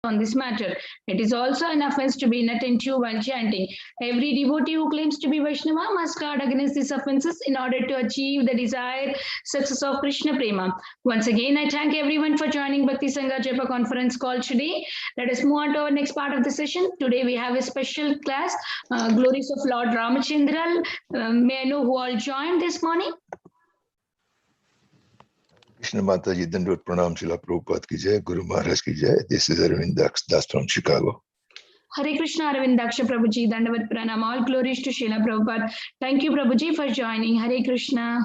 on this matter. It is also an offense to be inattentive while chanting. Every devotee who claims to be Vaishnava must guard against these offenses in order to achieve the desired success of Krishna Prema. Once again, I thank everyone for joining Bhakti Sangha Japa conference call today. Let us move on to our next part of the session. Today we have a special class, Glories of Lord Ramachandra. May I know who all joined this morning? Krishna Mataji, Dandavad Pranam, Srila Prabhupada ki jai, Guru Maharaj ki jai. This is Arvind Das from Chicago. Hare Krishna, Arvind Daksha Prabhuji, Dandavat Pranam. All glories to Srila Prabhupada. Thank you, Prabhuji, for joining. Hare Krishna.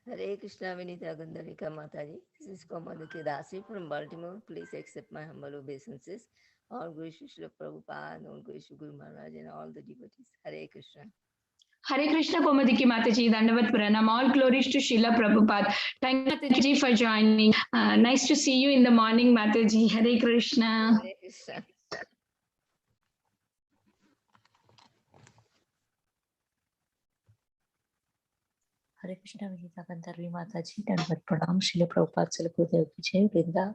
Hare Krishna, Vinita Gandharika Mataji. This is Komadiki Dasi from Baltimore. Please accept my humble obeisances. All glories to Srila Prabhupada, all glories to Guru Maharaj and all the devotees. Hare Krishna. Hare Krishna, Komadiki Mataji, Dandavat Pranam. All glories to Srila Prabhupada. Thank you, Mataji, for joining. Nice to see you in the morning, Mataji. Hare Krishna. Hare Krishna. Hare Krishna, Vinita Gandharvi Mataji, Dandavat Pranam, Srila Prabhupada Salakudev ki jai, Vrinda.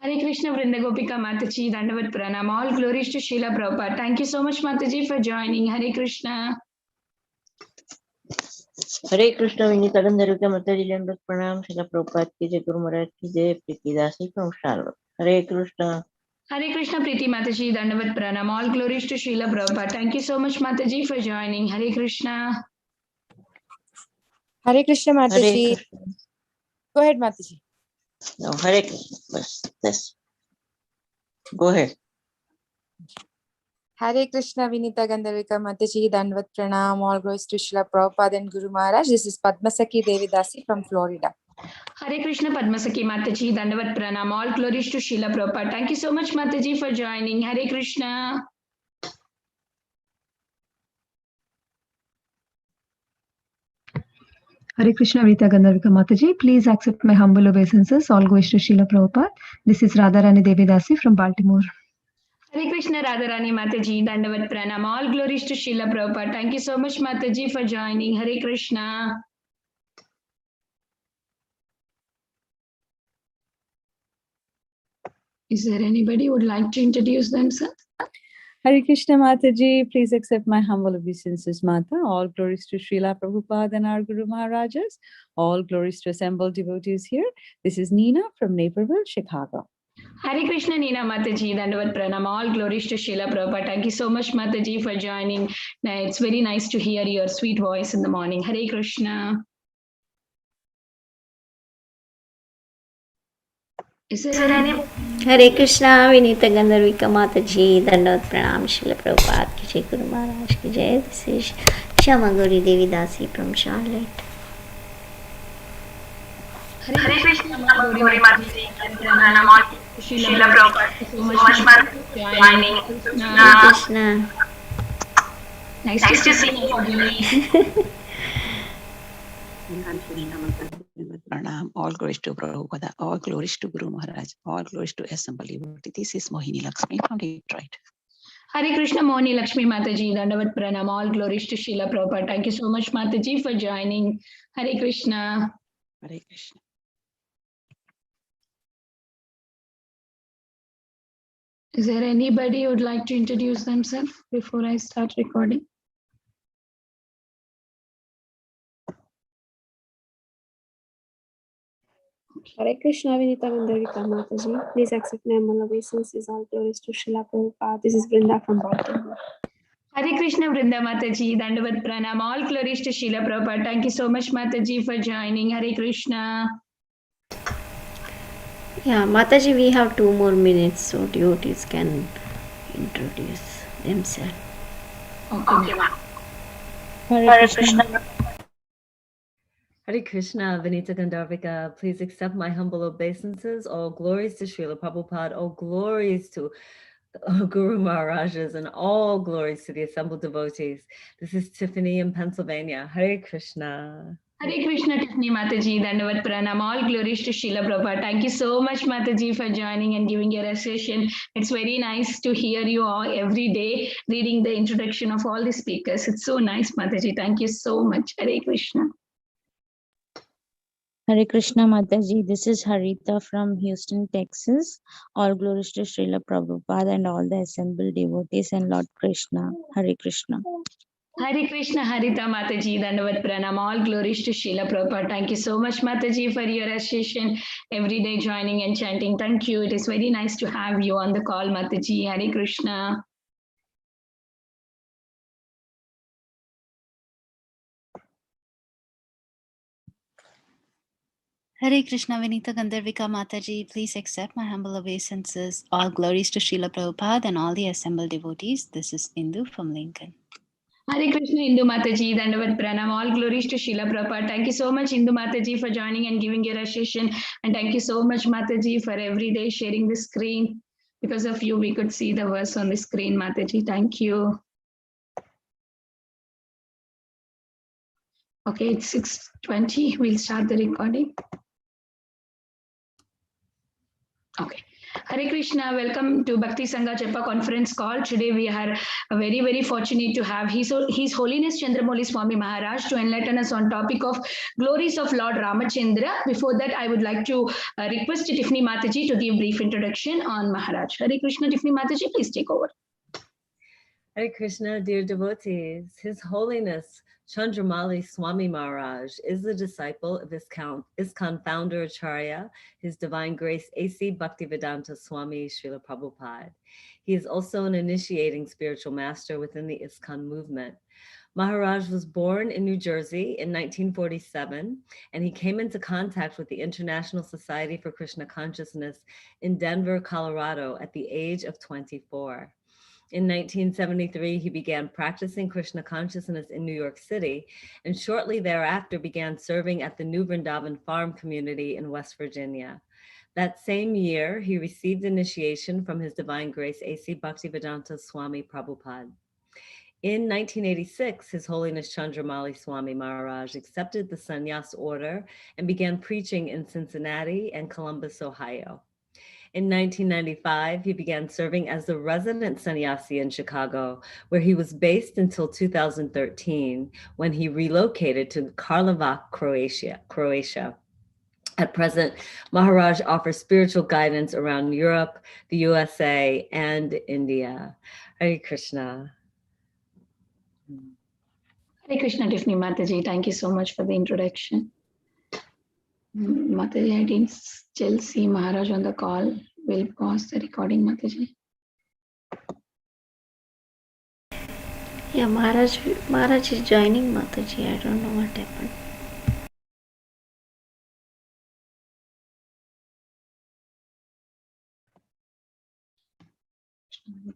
Hare Krishna, Vrinda Gopika Mataji, Dandavat Pranam. All glories to Srila Prabhupada. Thank you so much, Mataji, for joining. Hare Krishna. Hare Krishna, Vinita Gandharvi Mataji, Dandavat Pranam, Srila Prabhupada ki jai, Guru Maharaj ki jai, Priti Dasi from Charlotte. Hare Krishna. Hare Krishna, Priti Mataji, Dandavat Pranam. All glories to Srila Prabhupada. Thank you so much, Mataji, for joining. Hare Krishna. Hare Krishna, Hare Mataji. Krishna. Go ahead, Mataji. No, Hare Krishna. Yes. Go ahead. Hare Krishna, Vinita Gandharika Mataji, Dandavat Pranam. All glories to Srila Prabhupada and Guru Maharaj. This is Padmasaki Devidasi from Florida. Hare Krishna, Padmasaki Mataji, Dandavat Pranam. All glories to Srila Prabhupada. Thank you so much, Mataji, for joining. Hare Krishna. Hare Krishna, Rita Gandharvika Mataji. Please accept my humble obeisances. All goes to Srila Prabhupada. This is Radharani Devidasi from Baltimore. Hare Krishna, Radharani Mataji, Dandavat Pranam. All glories to Srila Prabhupada. Thank you so much, Mataji, for joining. Hare Krishna. Is there anybody who would like to introduce themselves? Hare Krishna Mataji, please accept my humble obeisances, Mata. All glories to Srila Prabhupada and our Guru Maharajas. All glories to assembled devotees here. This is Nina from Naperville, Chicago. Hare Krishna, Nina Mataji, Dandavat Pranam. All glories to Srila Prabhupada. Thank you so much, Mataji, for joining. It's very nice to hear your sweet voice in the morning. Hare Krishna. Is there any? Hare Krishna, Vinita Gandharvika Mataji, Dandavat Pranam, Srila Prabhupada ki jai, Guru Maharaj ki jai. This is Shyamagori Devi Dasi from Charlotte. Hare Krishna, Gauri Mataji, Pranam, all Srila Prabhupada. Thank you so much for joining. Hare Krishna. Nice to see you. Pranam. All glories to Prabhupada, all glories to Guru Maharaj, all glories to assembled devotee. This is Mohini Lakshmi from Detroit. Hare Krishna, Mohini Lakshmi Mataji, Dandavat Pranam. All glories to Srila Prabhupada. Thank you so much, Mataji, for joining. Hare Krishna. Hare Krishna. Is there anybody who would like to introduce themselves before I start recording? Hare Krishna, Vinita Gandharvika Mataji. Please accept my humble obeisances. All glories to Srila Prabhupada. This is Vrinda from Baltimore. Hare Krishna, Vrinda Mataji, Dandavat Pranam. All glories to Srila Prabhupada. Thank you so much, Mataji, for joining. Hare Krishna. Yeah, Mataji, we have 2 more minutes so devotees can introduce themselves. Okay, ma'am. Hare Krishna. Hare Krishna, Vinita Gandharvika. Please accept my humble obeisances. All glories to Srila Prabhupada. All glories to Guru Maharajas and all glories to the assembled devotees. This is Tiffany in Pennsylvania. Hare Krishna. Hare Krishna, Tiffany Mataji, Dandavat Pranam. All glories to Srila Prabhupada. Thank you so much, Mataji, for joining and giving your association. It's very nice to hear you all every day reading the introduction of all the speakers. It's so nice, Mataji. Thank you so much. Hare Krishna. Hare Krishna Mataji, this is Harita from Houston, Texas. All glories to Srila Prabhupada and all the assembled devotees and Lord Krishna. Hare Krishna. Hare Krishna, Harita Mataji, Dandavat Pranam, all glories to Srila Prabhupada. Thank you so much, Mataji, for your association, every day joining and chanting. Thank you. It is very nice to have you on the call, Mataji. Hare Krishna. Hare Krishna, Vinita Gandharvika Mataji, please accept my humble obeisances. All glories to Srila Prabhupada and all the assembled devotees. This is Indu from Lincoln. Hare Krishna, Indu Mataji, Dandavat Pranam, all glories to Srila Prabhupada. Thank you so much, Indu Mataji, for joining and giving your association. And thank you so much, Mataji, for every day sharing the screen. Because of you, we could see the verse on the screen, Mataji. Thank you. Okay, it's 6:20. We'll start the recording. Okay. Hare Krishna, welcome to Bhakti Sangha Chepa conference call. Today we are very, very fortunate to have His Holiness Candramauli Swami Maharaj to enlighten us on topic of glories of Lord Ramachandra. Before that, I would like to request Tiffany Mataji to give brief introduction on Maharaj. Hare Krishna, Tiffany Mataji, please take over. Hare Krishna, dear devotees. His Holiness Candramauli Swami Maharaj is the disciple of ISKCON founder Acharya, His Divine Grace A.C. Bhaktivedanta Swami Srila Prabhupada. He is also an initiating spiritual master within the ISKCON movement. Maharaj was born in New Jersey in 1947, and he came into contact with the International Society for Krishna Consciousness in Denver, Colorado at the age of 24. In 1973, he began practicing Krishna consciousness in New York City, and shortly thereafter began serving at the New Vrindavan Farm community in West Virginia. That same year, he received initiation from His Divine Grace A.C. Bhaktivedanta Swami Prabhupada. In 1986, His Holiness Candramauli Swami Maharaj accepted the sannyas order and began preaching in Cincinnati and Columbus, Ohio. In 1995, he began serving as the resident sannyasi in Chicago, where he was based until 2013, when he relocated to Karlovac, Croatia. At present, Maharaj offers spiritual guidance around Europe, the USA, and India. Hare Krishna. Hare Krishna, Tiffany Mataji. Thank you so much for the introduction. Mataji, I didn't still see Maharaj on the call. We'll pause the recording, Mataji. Yeah, Maharaj is joining, Mataji. I don't know what happened.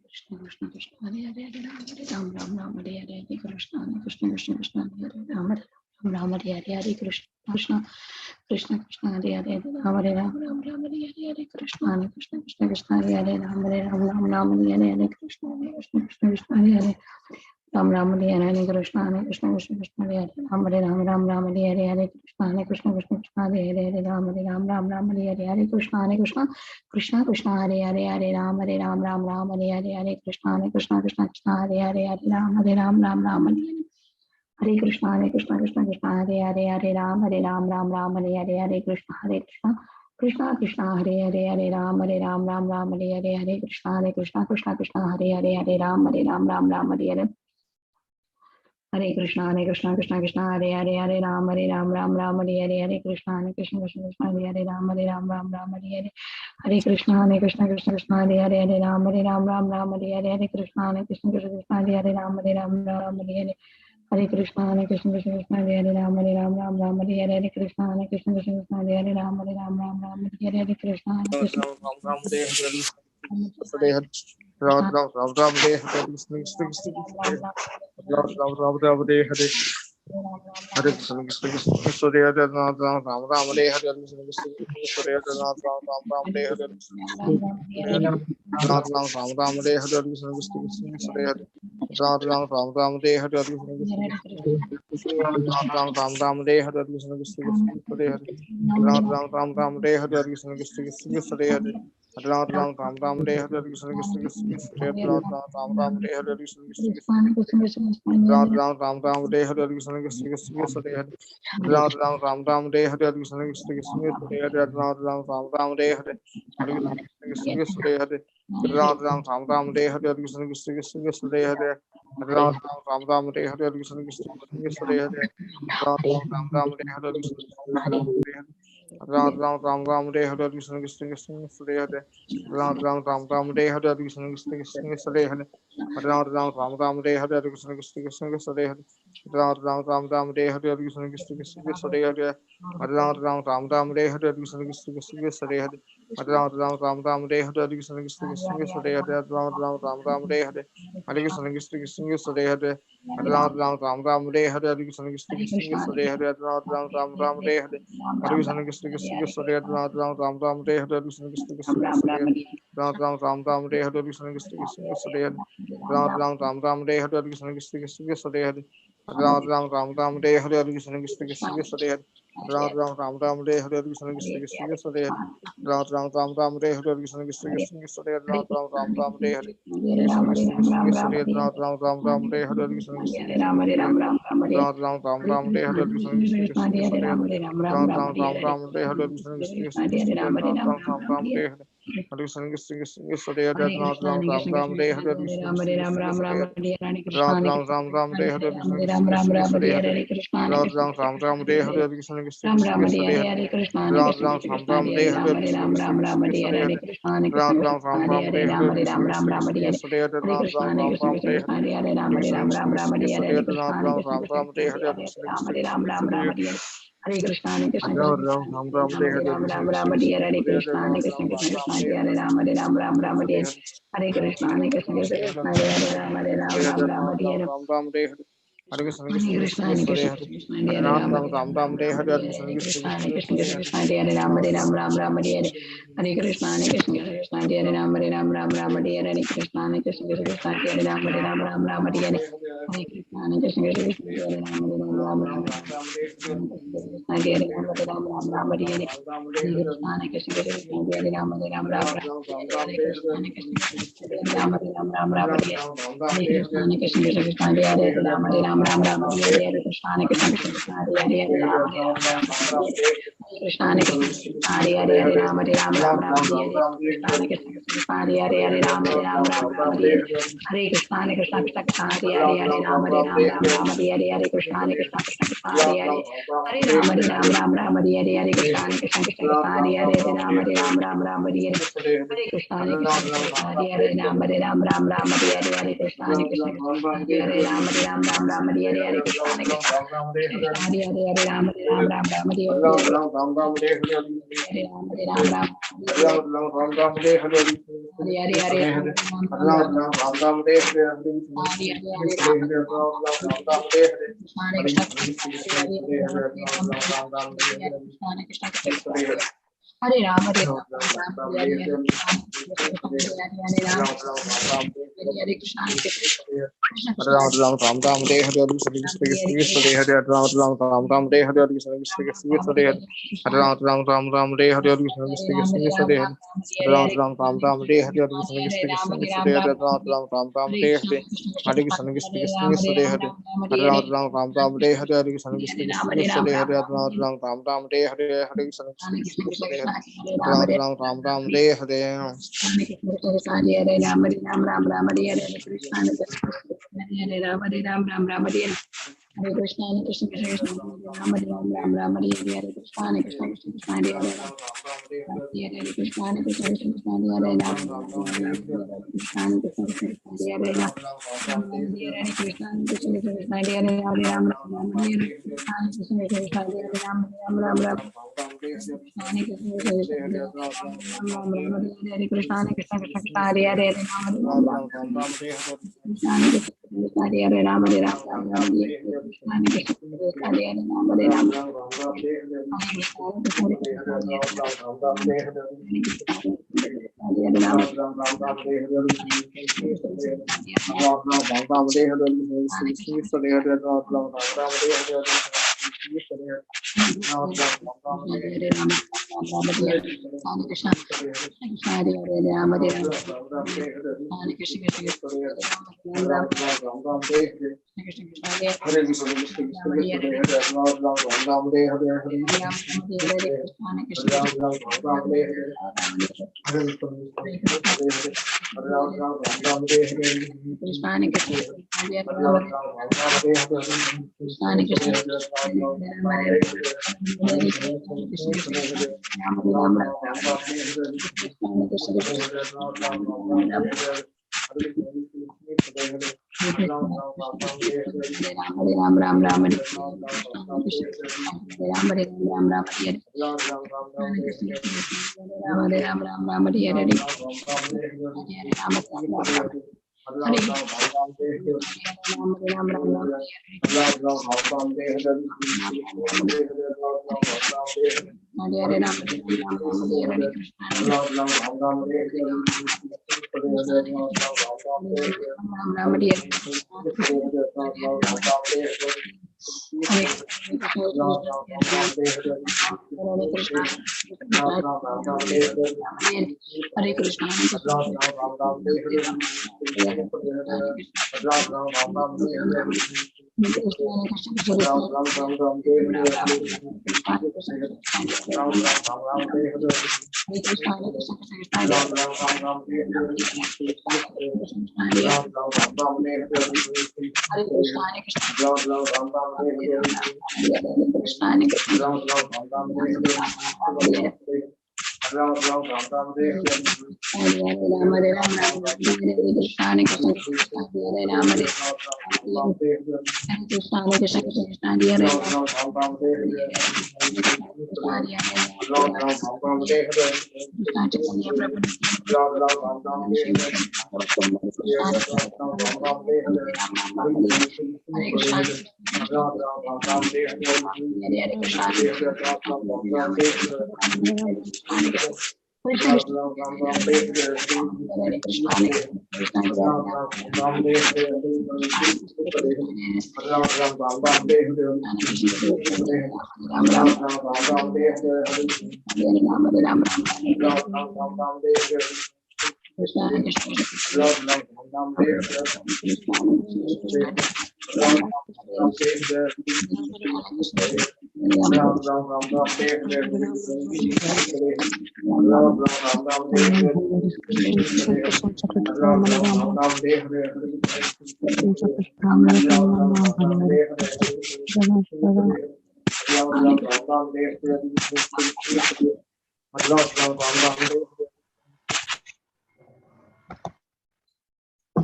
Krishna Krishna Krishna Hare Hare Hare Ram Ram Ram Hare Hare Hare Krishna Krishna Krishna Krishna Hare Ram Ram Ram Hare Hare Hare Krishna Krishna Krishna Krishna Hare Hare Ram Ram Ram Hare Hare Hare Krishna Krishna Krishna Krishna Hare Hare Ram Ram Ram Hare Hare Krishna Krishna Krishna Krishna Hare Hare Ram Ram Hare Hare Krishna Krishna Krishna Krishna Hare Hare Ram Ram Hare Hare Hare Krishna Krishna Krishna Krishna Hare Hare Ram Ram Hare Hare Hare Krishna Krishna Krishna Krishna Hare Hare Hare Ram Ram Hare Hare Hare Krishna Krishna Krishna Krishna Hare Hare Hare Ram Ram Hare Hare Krishna Krishna Krishna Hare Hare Ram Ram Hare Hare Hare Krishna Krishna Krishna Hare Hare Ram Ram Hare Hare Hare Krishna Krishna Krishna Hare Hare Hare Ram Ram Hare Hare Hare Krishna Krishna Krishna Hare Hare Ram Ram Hare Hare Hare Krishna Krishna Krishna Hare Hare Ram Ram Hare Hare Hare Krishna Krishna Krishna Hare Hare Ram Ram Hare Hare Hare Krishna Krishna Krishna Hare Hare Ram Ram Hare Hare Hare Krishna Krishna Krishna Hare Hare Ram Ram Hare Hare Hare Krishna Krishna Krishna Hare Hare Ram Ram Hare Hare Hare Krishna Ram Ram Ram Ram Hare Hare Krishna Krishna Krishna Hare Ram Ram Ram Ram Hare Hare Krishna Krishna Krishna Ram Ram Ram Ram Hare Hare Krishna Krishna Krishna Hare Ram Ram Ram Ram Hare Hare Krishna Krishna Krishna Hare Ram Ram Ram Ram Hare Hare Krishna Krishna Krishna Hare Ram Ram Ram Ram Hare Hare Krishna Krishna Krishna Hare Ram Ram Ram Ram Hare Hare Krishna Krishna Krishna Hare Ram Ram Ram Hare Hare Krishna Krishna Ram Ram Ram Ram Hare Hare Krishna Krishna Krishna Hare Ram Ram Ram Ram Hare Hare Krishna Krishna Krishna Hare Ram Ram Ram Ram Hare Hare Krishna Krishna Krishna Hare Ram Ram Ram Ram Hare Hare Krishna Krishna Krishna Hare Ram Ram Ram Ram Hare Hare Krishna Krishna Krishna Hare Ram Ram Ram Ram Hare Hare Krishna Krishna Krishna Hare Ram Ram Ram Ram Hare Hare Krishna Krishna Krishna Hare Ram Ram Ram Ram Hare Hare Krishna Krishna Krishna Hare Ram Ram Ram Ram Hare Hare Krishna Krishna Krishna Hare Ram Ram Ram Hare Hare Krishna Krishna Krishna Hare Ram Ram Ram Ram Hare Hare Krishna Krishna Krishna Hare Ram Ram Ram Ram Hare Hare Krishna Krishna Krishna Hare Ram Ram Ram Ram Hare Hare Krishna Krishna Krishna Hare Ram Ram Ram Ram Hare Hare Krishna Krishna Krishna Hare Ram Ram Ram Ram Hare Hare Krishna Krishna Krishna Hare Ram Ram Ram Ram Hare Hare Krishna Krishna Krishna Hare Ram Ram Ram Ram Hare Hare Krishna Krishna Krishna Hare Ram Ram Ram Ram Hare Hare Krishna Krishna Krishna Hare Ram Ram Ram Ram Hare Hare Krishna Krishna Krishna Hare Ram Ram Ram Hare Hare Krishna Krishna Krishna Hare Ram Ram Ram Ram Hare Hare Krishna Krishna Krishna Hare Ram Ram Ram Ram Hare Hare Krishna Krishna Krishna Hare Ram Ram Ram Ram Hare Hare Krishna Krishna Krishna Hare Ram Ram Ram Ram Hare Hare Krishna Krishna Krishna Hare Ram Ram Ram Ram Hare Hare Krishna Krishna Krishna Hare Ram Ram Ram Ram Hare Hare Krishna Krishna Krishna Hare Ram Ram Ram Ram Hare Hare Krishna Krishna Krishna Hare Hare Krishna, Hare Krishna, Ram Krishna Ram Ram Ram Hare Hare Ram Krishna Ram Krishna Ram Hare Krishna Hare Hare Krishna, Ram Krishna Ram Krishna Ram Krishna Ram Hare Hare Hare Ram Hare Ram Ram Ram Hare Hare Krishna, Hare Krishna Krishna Krishna Krishna Hare Hare Ram Hare Ram Ram Ram Ram Hare Ram Ram Hare Hare Krishna Hare Krishna Krishna, Krishna Hare Hare Krishna, Hare Krishna Hare Ram Ram Ram Hare Ram Ram Ram Ram Hare Ram Hare Hare Krishna Hare Krishna Krishna, Hare Krishna Krishna Hare Krishna Hare Ram Hare Ram Ram Ram Hare Hare Krishna, Hare Krishna Krishna Hare Ram Hare Ram Ram Ram Hare Hare Krishna, Hare Krishna Krishna Hare Ram Hare Ram Ram Ram Hare Hare Krishna, Hare Krishna Krishna Hare Ram Hare Ram Ram Ram Hare Hare Ram Ram Ram Hare Hare Hare Krishna, Hare Krishna Krishna Hare Ram Hare Ram Ram Ram Hare Krishna, Hare Krishna Krishna Hare Ram Hare Ram Ram Ram Hare Hare Krishna, Hare Krishna Krishna Hare Ram Hare Ram Ram Ram Hare Krishna, Hare Krishna Krishna Hare Ram Hare Ram Ram Ram Hare Krishna, Hare Krishna Krishna Hare Ram Hare Ram Ram Ram Hare Krishna, Hare Krishna Krishna Hare Ram Hare Ram Ram Ram Hare Hare Krishna, Hare Krishna Krishna Hare Ram Hare Ram Ram Ram Hare Hare Krishna, Hare Krishna Krishna Hare Ram Hare Ram Ram Ram Hare Hare Krishna, Hare Krishna Krishna Hare Ram Hare Ram Ram Ram Hare Hare Krishna, Hare Krishna Krishna Hare Ram Hare Ram Ram Ram Hare Hare Krishna, Hare Krishna Krishna Hare Ram Hare Ram Ram Ram Hare Hare Krishna, Hare Krishna Hare Ram Hare Ram Ram Ram Hare Hare Hare Ram Hare Ram Ram Hare Hare Hare Ram Ram Ram Hare Ram, Hare Ram, Ram Hare Hare, Hare Krishna, Hare Krishna, Krishna Krishna, Ram Ram Ram Ram Hare Hare Krishna Krishna Krishna Hare Hare Ram Ram Ram Ram Hare Hare Krishna Krishna Krishna Hare Ram Ram Ram Ram Hare Hare Krishna Krishna Krishna Hare Ram Ram Ram Ram Hare Hare Krishna Krishna Krishna Hare Ram Ram Ram Ram Hare Hare Hare Krishna Krishna Krishna Hare Ram Ram Ram Ram Hare Hare Krishna Krishna Krishna Hare Ram Ram Ram Ram Hare Hare Hare Krishna Krishna Krishna Hare Ram Ram Ram Ram Hare Hare Hare Ram, Hare Ram, Ram Ram Hare Hare, Hare Krishna, Hare Ram, Hare Ram, Ram Ram Hare Hare. Hare Krishna, Hare Krishna, Krishna Krishna, Hare Ram, Hare Ram, Ram Ram Hare Hare, Hare Krishna, Hare Krishna, Krishna Krishna, Hare Hare Ram, Hare Krishna, Hare Krishna, Krishna Krishna, Hare Ram, Hare Krishna, Hare Krishna, Krishna Krishna, Hare Hare Ram, Hare Krishna, Hare Krishna, Krishna Krishna, Hare Hare, Hare Ram, Ram Ram Hare Hare, Krishna, Hare Krishna, Krishna Krishna, Hare Ram, Ram Ram Ram. Hare Krishna, Krishna Krishna, Hare Ram Ram Ram Hare Hare, Hare Krishna, Hare Krishna, Krishna Krishna, Hare Hare, Hare Ram, Hare Ram Ram Ram. Krishna, Hare Krishna, Krishna Hare Ram, Hare Ram Ram Ram Hare Hare, Krishna, Hare Krishna, Krishna Hare Ram, Hare Ram. Hare Krishna, Hare Krishna, Krishna Hare Ram, Hare Ram. Krishna, Hare Ram, Hare Ram, Hare Krishna, Krishna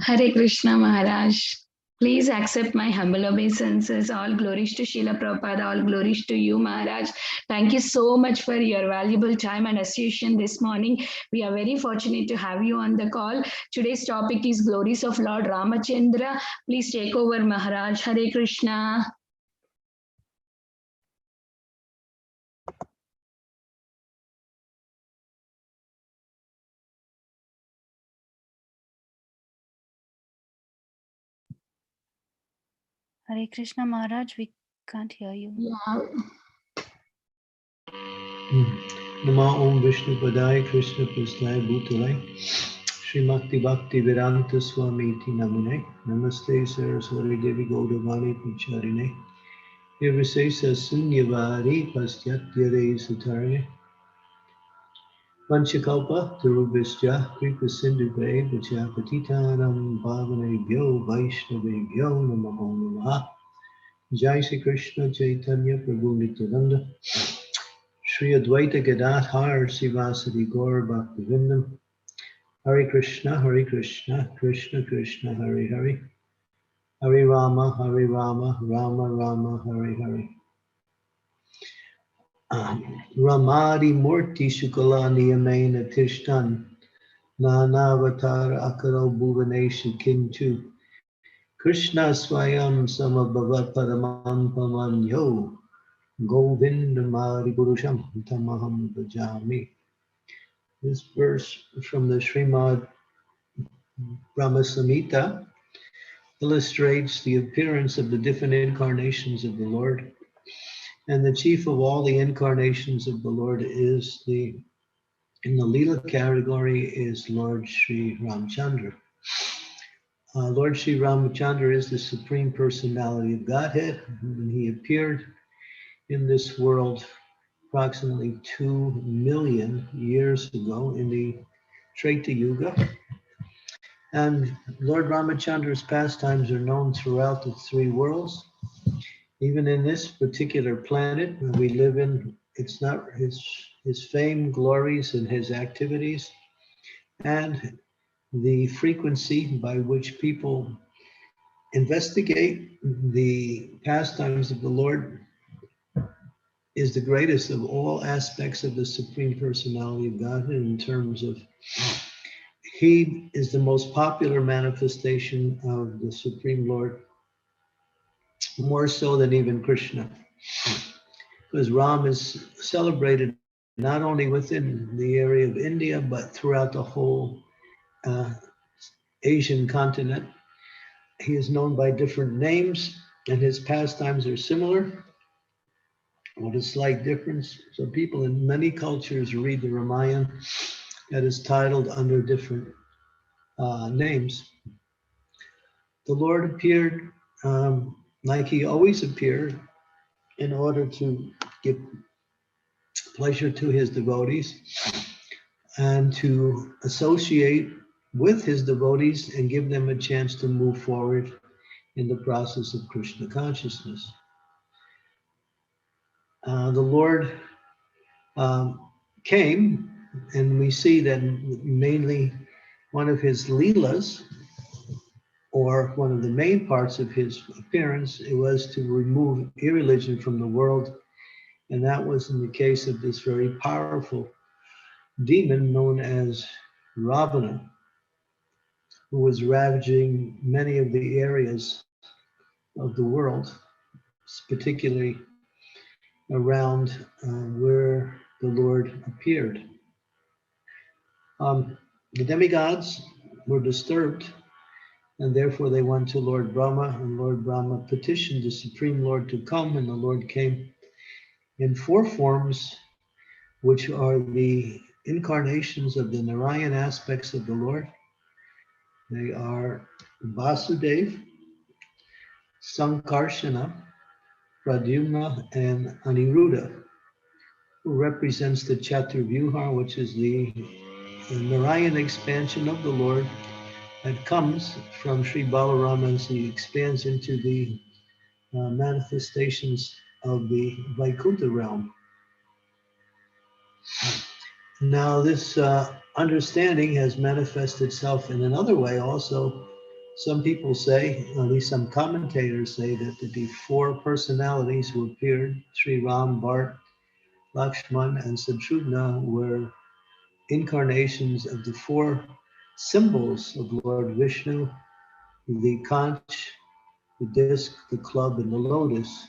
Hare Krishna Maharaj. Please accept my humble obeisances. All glories to Srila Prabhupada. All glories to you, Maharaj. Thank you so much for your valuable time and association this morning. We are very fortunate to have you on the call. Today's topic is Glories of Lord Ramachandra. Please take over, Maharaj. Hare Krishna. Hare Krishna Maharaj, we can't hear you. Yeah. Nama Om Vishnu Padaya Krishna Prasthaya Bhutalaya Srimati Bhakti Vedanta Swami Iti Namune Namaste Saraswati Devi Gaudavani Pacharine Nirvisesa Sunyavari Pastyathyare Satarine Panchakalpa Tarubhisya Kripa Sindhuve Vachapatitanam Bhavanebhyo Vaishnavebhyo Namo Namaha Jai Shri Krishna Chaitanya Prabhu Nityananda Shri Advaita Gadadhar Sivasadi Gaur Bhaktivinoda Hare Krishna, Krishna Krishna, Hare Hare, Hare Rama, Rama Rama, Hare Hare. Ramadi Murti Shukalani Amena Tishtan, Nanavatara Akaro Bhuvanesha Kintu, Krishna Swayam Samabhavat Paramam Pamanyo, Govindamari Purusham Tamaham Bhajami. This verse from the Srimad Brahma-samhita illustrates the appearance of the different incarnations of the Lord. And the chief of all the incarnations of the Lord is in the Leela category is Lord Sri Ramachandra. Lord Sri Ramachandra is the Supreme Personality of Godhead, and he appeared in this world approximately 2 million years ago in the Treta Yuga. And Lord Ramachandra's pastimes are known throughout the three worlds. Even in this particular planet that we live in, it's not his fame, glories, and his activities, and the frequency by which people investigate the pastimes of the Lord is the greatest of all aspects of the Supreme Personality of Godhead in terms of he is the most popular manifestation of the Supreme Lord, more so than even Krishna. Because Ram is celebrated not only within the area of India, but throughout the whole Asian continent. He is known by different names, and his pastimes are similar, with a slight difference. So people in many cultures read the Ramayana that is titled under different names. The Lord appeared like he always appeared in order to give pleasure to his devotees and to associate with his devotees and give them a chance to move forward in the process of Krishna consciousness. The Lord came, and we see that mainly one of his leelas, or one of the main parts of his appearance, it was to remove irreligion from the world. And that was in the case of this very powerful demon known as Ravana, who was ravaging many of the areas of the world, particularly around where the Lord appeared. The demigods were disturbed, and therefore they went to Lord Brahma, and Lord Brahma petitioned the Supreme Lord to come, and the Lord came in 4 forms, which are the incarnations of the Narayan aspects of the Lord. They are Vasudev, Sankarshana, Pradyumna, and Aniruddha, who represents the Chaturvyuha, which is the Narayan expansion of the Lord that comes from Sri Balarama as he expands into the manifestations of the Vaikuntha realm. Now, this understanding has manifested itself in another way also. Some people say, at least some commentators say, that the 4 personalities who appeared, Sri Ram, Bharat, Lakshman, and Satrugna, were incarnations of the 4 symbols of Lord Vishnu, the conch, the disc, the club, and the lotus.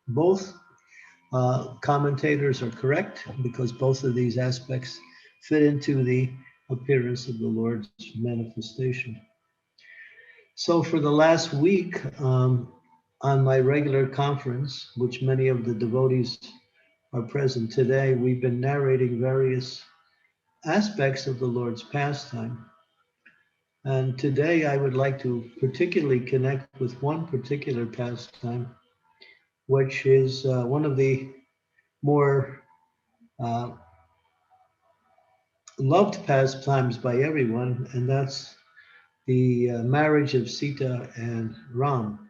Both commentators are correct because both of these aspects fit into the appearance of the Lord's manifestation. So for the last week, on my regular conference, which many of the devotees are present today, we've been narrating various aspects of the Lord's pastime. And today I would like to particularly connect with one particular pastime, which is one of the more loved pastimes by everyone, and that's the marriage of Sita and Ram.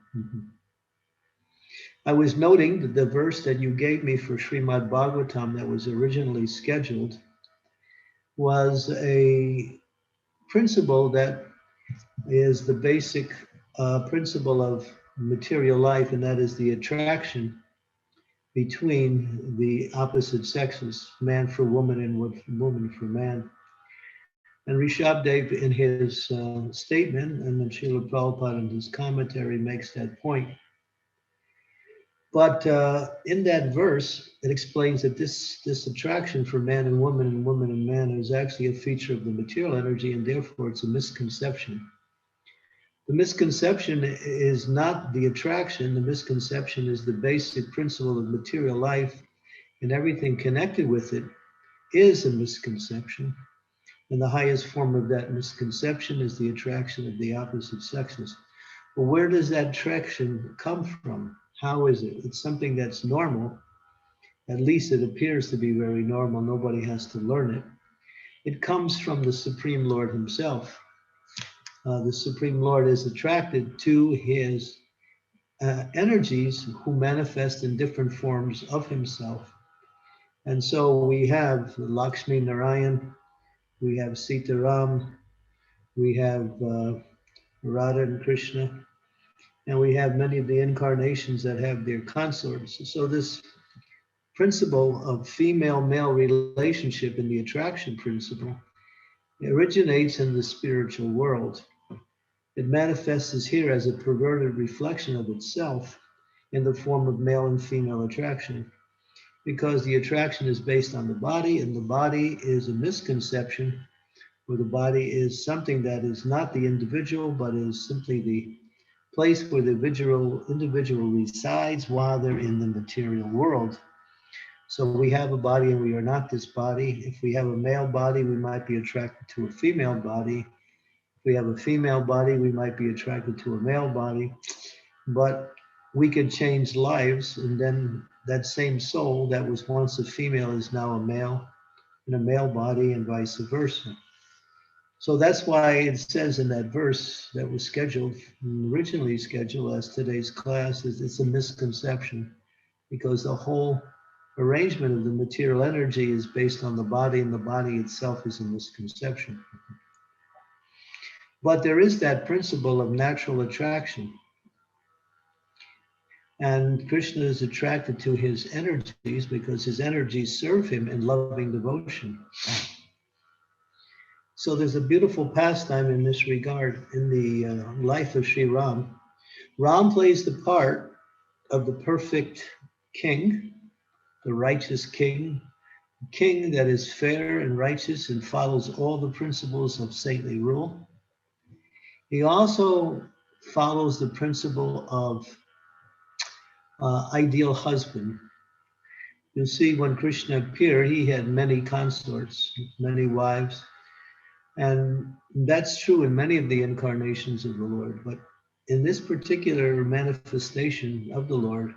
I was noting that the verse that you gave me for Srimad Bhagavatam that was originally scheduled was a principle that is the basic principle of material life, and that is the attraction between the opposite sexes, man for woman and woman for man. And Rishabdev in his statement, and then Srila Prabhupada in his commentary makes that point. But in that verse, it explains that this attraction for man and woman and man is actually a feature of the material energy, and therefore it's a misconception. The misconception is not the attraction. The misconception is the basic principle of material life, and everything connected with it is a misconception. And the highest form of that misconception is the attraction of the opposite sexes. Well, where does that attraction come from? How is it? It's something that's normal. At least it appears to be very normal. Nobody has to learn it. It comes from the Supreme Lord himself. The Supreme Lord is attracted to his energies who manifest in different forms of himself. And so we have Lakshmi Narayan, we have Sita Ram, we have Radha and Krishna, and we have many of the incarnations that have their consorts. So this principle of female-male relationship in the attraction principle originates in the spiritual world. It manifests here as a perverted reflection of itself in the form of male and female attraction, because the attraction is based on the body, and the body is a misconception, where the body is something that is not the individual, but is simply the place where the individual resides while they're in the material world. So we have a body and we are not this body. If we have a male body, we might be attracted to a female body. If we have a female body, we might be attracted to a male body. But we could change lives, and then that same soul that was once a female is now a male in a male body, and vice versa. So that's why it says in that verse that was originally scheduled as today's class, is it's a misconception, because the whole arrangement of the material energy is based on the body, and the body itself is a misconception. But there is that principle of natural attraction. And Krishna is attracted to his energies because his energies serve him in loving devotion. So there's a beautiful pastime in this regard in the life of Sri Ram. Ram plays the part of the perfect king, the righteous king that is fair and righteous and follows all the principles of saintly rule. He also follows the principle of ideal husband. You'll see when Krishna appeared, he had many consorts, many wives. And that's true in many of the incarnations of the Lord. But in this particular manifestation of the Lord,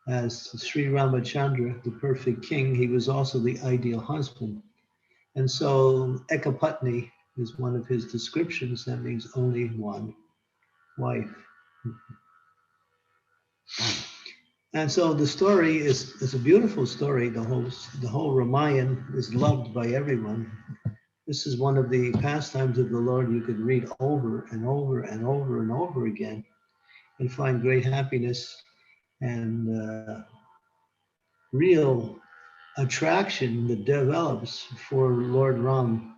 as Sri Ramachandra, the perfect king, he was also the ideal husband. And so Ekapatni is one of his descriptions. That means only one wife. And so the story is a beautiful story. The whole Ramayana is loved by everyone. This is one of the pastimes of the Lord you could read over and over and over and over again and find great happiness and real attraction that develops for Lord Ram,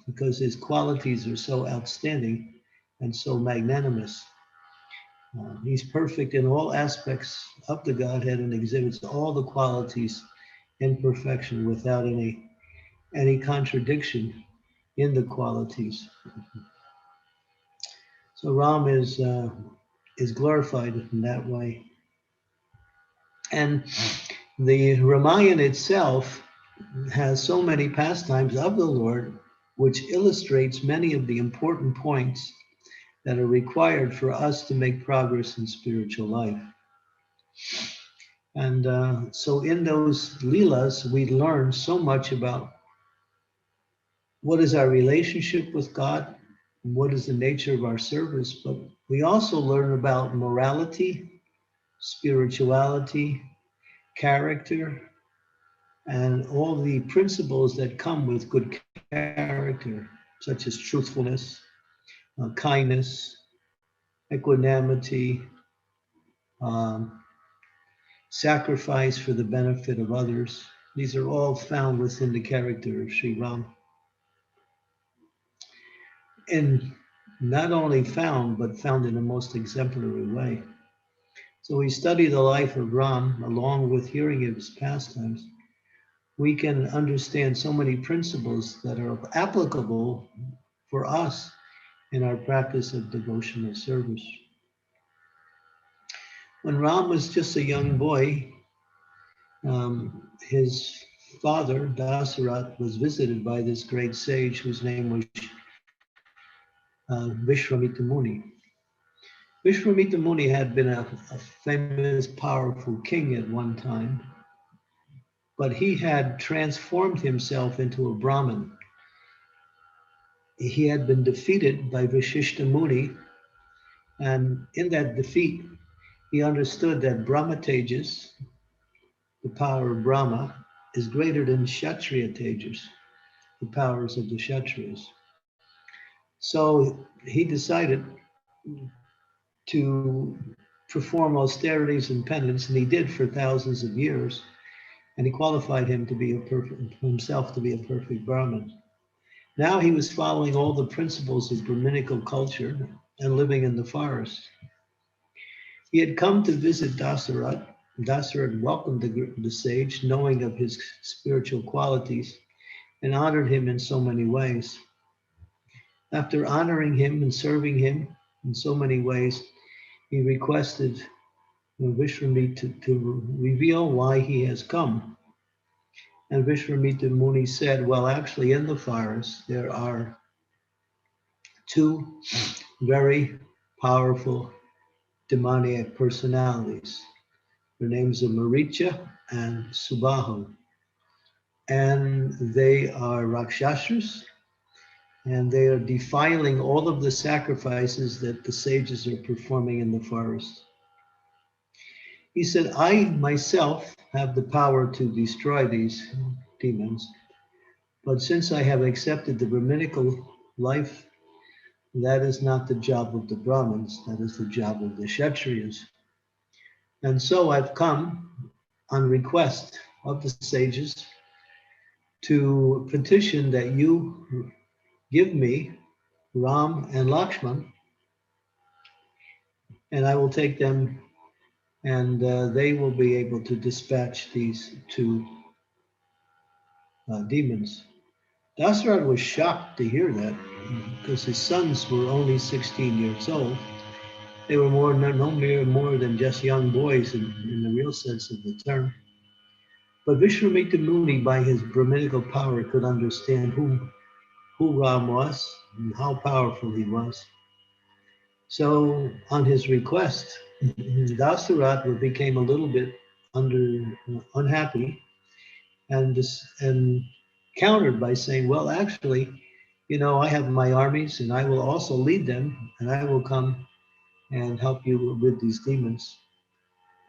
because his qualities are so outstanding and so magnanimous. He's perfect in all aspects of the Godhead and exhibits all the qualities in perfection without any contradiction in the qualities. So Ram is glorified in that way. And the Ramayana itself has so many pastimes of the Lord, which illustrates many of the important points that are required for us to make progress in spiritual life. And so in those Leelas, we learn so much about what is our relationship with God, and what is the nature of our service, but we also learn about morality, spirituality, character, and all the principles that come with good character, such as truthfulness, kindness, equanimity, sacrifice for the benefit of others. These are all found within the character of Sri Ram. And not only found, but found in the most exemplary way. So we study the life of Ram along with hearing of his pastimes. We can understand so many principles that are applicable for us in our practice of devotional service. When Ram was just a young boy, his father, Dasarat, was visited by this great sage whose name was Vishwamitra Muni. Vishwamitra Muni had been a famous, powerful king at one time, but he had transformed himself into a Brahmin. He had been defeated by Vashishta Muni, and in that defeat, he understood that Brahma Tejas, the power of Brahma, is greater than Kshatriya Tejas, the powers of the Kshatriyas. So he decided to perform austerities and penance, and he did for thousands of years, and he qualified himself to be a perfect Brahmin. Now he was following all the principles of Brahminical culture and living in the forest. He had come to visit Dasarat. Dasarat welcomed the sage, knowing of his spiritual qualities, and honored him in so many ways. After honoring him and serving him in so many ways, he requested Vishwamitra to reveal why he has come. And Vishwamitra Muni said, well, actually in the forest, there are two very powerful demoniac personalities. Their names are Maricha and Subahu. And they are Rakshasas, and they are defiling all of the sacrifices that the sages are performing in the forest. He said, I myself have the power to destroy these demons, but since I have accepted the Brahminical life, that is not the job of the Brahmins, that is the job of the Kshatriyas. And so I've come on request of the sages to petition that you give me Ram and Lakshman, and I will take them, and they will be able to dispatch these two demons. Dasarat was shocked to hear that, because his sons were only 16 years old. They were no more than just young boys in the real sense of the term. But Vishwamitra Muni, by his Brahminical power, could understand who Ram was and how powerful he was. So on his request, Dasarat became a little bit unhappy and countered by saying, well, actually, I have my armies and I will also lead them, and I will come and help you with these demons.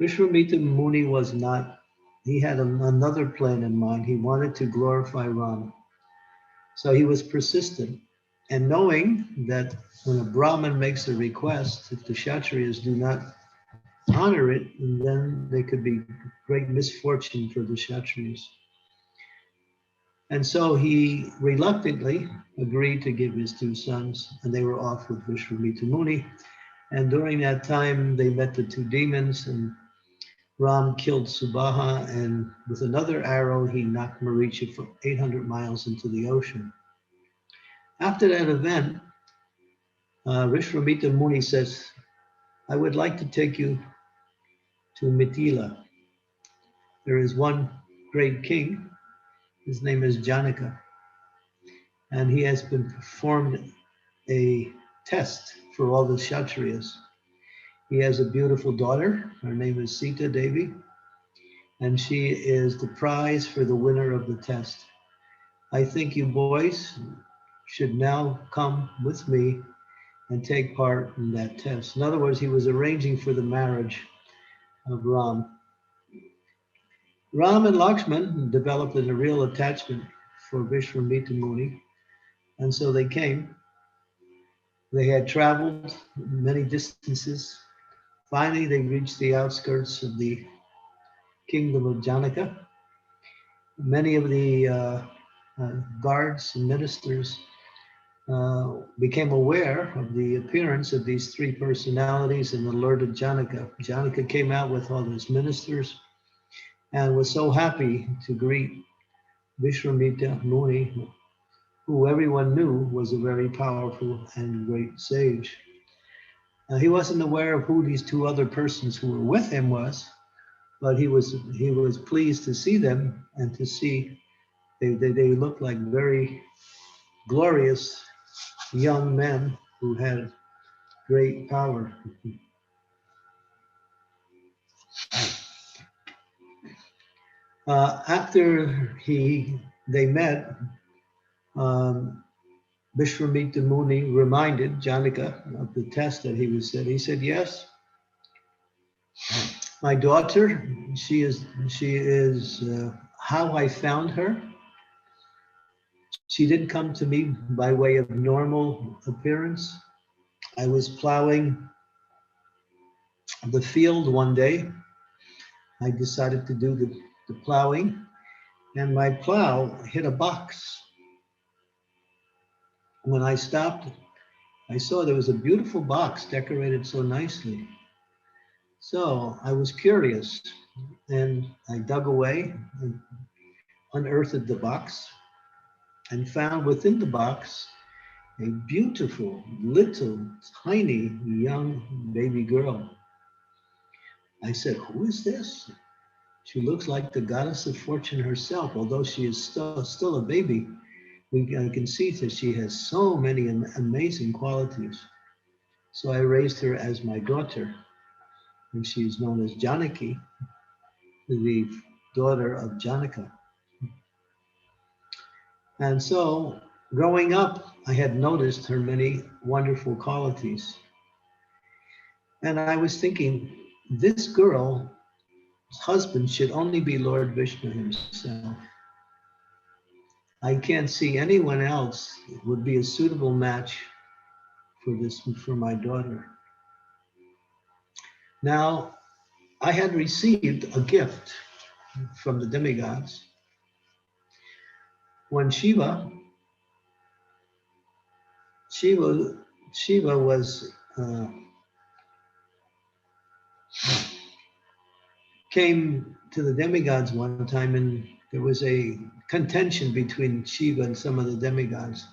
Vishwamitra Muni he had another plan in mind. He wanted to glorify Ram. So he was persistent. And knowing that when a Brahmin makes a request, if the Kshatriyas do not honor it, then there could be great misfortune for the Kshatriyas. And so he reluctantly agreed to give his two sons, and they were off with Vishwamitra Muni. And during that time, they met the two demons, and Ram killed Subaha, and with another arrow, he knocked Maricha for 800 miles into the ocean. After that event, Vishwamitra Muni says, I would like to take you to Mithila. There is one great king. His name is Janaka. And he has been performed a test for all the Kshatriyas. He has a beautiful daughter. Her name is Sita Devi. And she is the prize for the winner of the test. I think you boys should now come with me and take part in that test. In other words, he was arranging for the marriage of Ram. Ram and Lakshman developed a real attachment for Vishwamitra Muni, and so they came. They had traveled many distances. Finally, they reached the outskirts of the kingdom of Janaka. Many of the guards and ministers became aware of the appearance of these three personalities and alerted Janaka. Janaka came out with all his ministers and was so happy to greet Vishwamitra Muni who everyone knew was a very powerful and great sage. He wasn't aware of who these two other persons who were with him was, but he was pleased to see them and to see they looked like very glorious young men who had great power. After they met, Vishwamitra Muni reminded Janaka of the test that he was said. He said, "Yes, my daughter, she is how I found her. She didn't come to me by way of normal appearance. I was plowing the field one day. I decided to do the plowing, and my plow hit a box. When I stopped, I saw there was a beautiful box decorated so nicely. So I was curious, and I dug away and unearthed the box and found within the box a beautiful, little, tiny, young baby girl. I said, who is this? She looks like the goddess of fortune herself, although she is still a baby. I can see that she has so many amazing qualities. So I raised her as my daughter, and she is known as Janaki, the daughter of Janaka. And so, growing up, I had noticed her many wonderful qualities. And I was thinking, this girl's husband should only be Lord Vishnu himself. I can't see anyone else that would be a suitable match for my daughter. Now, I had received a gift from the demigods. When Shiva was came to the demigods one time, and there was a contention between Shiva and some of the demigods.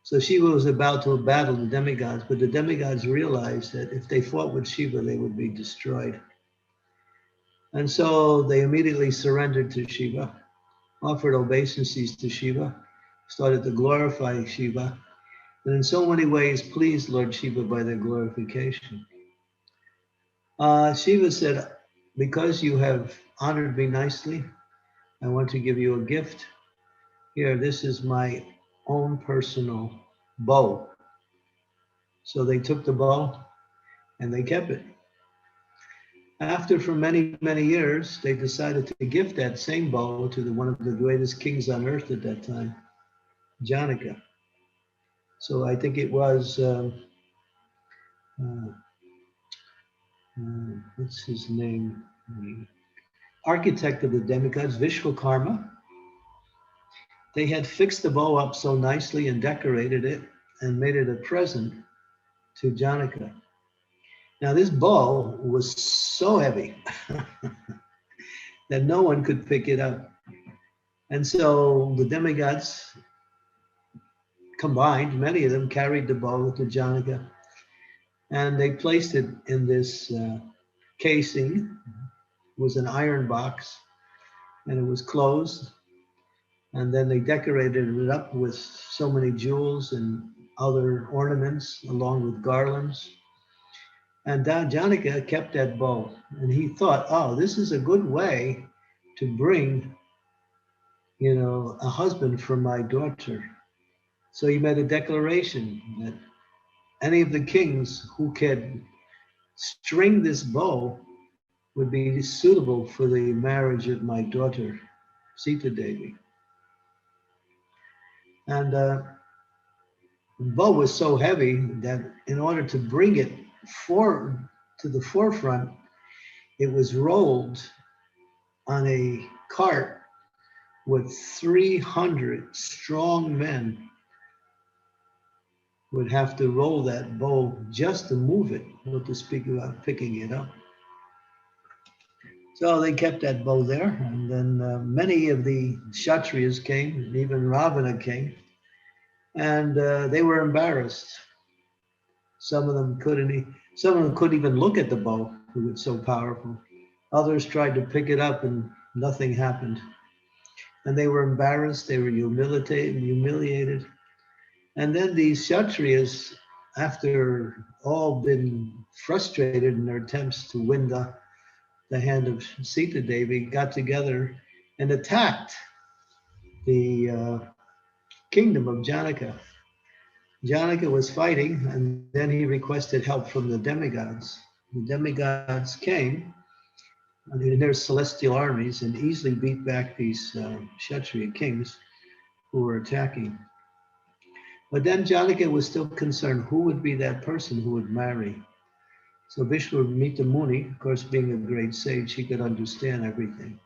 So Shiva was about to battle the demigods, but the demigods realized that if they fought with Shiva, they would be destroyed. And so they immediately surrendered to Shiva, offered obeisances to Shiva, started to glorify Shiva, and in so many ways pleased Lord Shiva by their glorification. Shiva said, because you have honored me nicely, I want to give you a gift. Here, this is my own personal bow. So they took the bow and they kept it. After, for many, many years, they decided to gift that same bow to one of the greatest kings on earth at that time, Janaka. So I think it was, what's his name? The architect of the demigods, Vishwakarma. They had fixed the bow up so nicely and decorated it and made it a present to Janaka. Now this bow was so heavy that no one could pick it up. And so the demigods combined, many of them carried the bow to Janaka, and they placed it in this casing. It was an iron box, and it was closed. And then they decorated it up with so many jewels and other ornaments, along with garlands. And Janaka kept that bow, and he thought, oh, this is a good way to bring, a husband for my daughter. So he made a declaration that any of the kings who could string this bow would be suitable for the marriage of my daughter, Sita Devi. And the bow was so heavy that in order to bring it to the forefront, it was rolled on a cart with 300 strong men would have to roll that bow just to move it, not to speak about picking it up. So they kept that bow there, and then many of the Kshatriyas came, and even Ravana came, and they were embarrassed. Some of them couldn't even look at the bow. It was so powerful. Others tried to pick it up and nothing happened. And they were embarrassed, they were humiliated. And then these Kshatriyas, after all been frustrated in their attempts to win the hand of Sita Devi, got together and attacked the kingdom of Janaka. Janaka was fighting, and then he requested help from the demigods. The demigods came in their celestial armies and easily beat back these Kshatriya kings who were attacking. But then Janaka was still concerned who would be that person who would marry. So Vishwamitra Muni, of course, being a great sage, he could understand everything.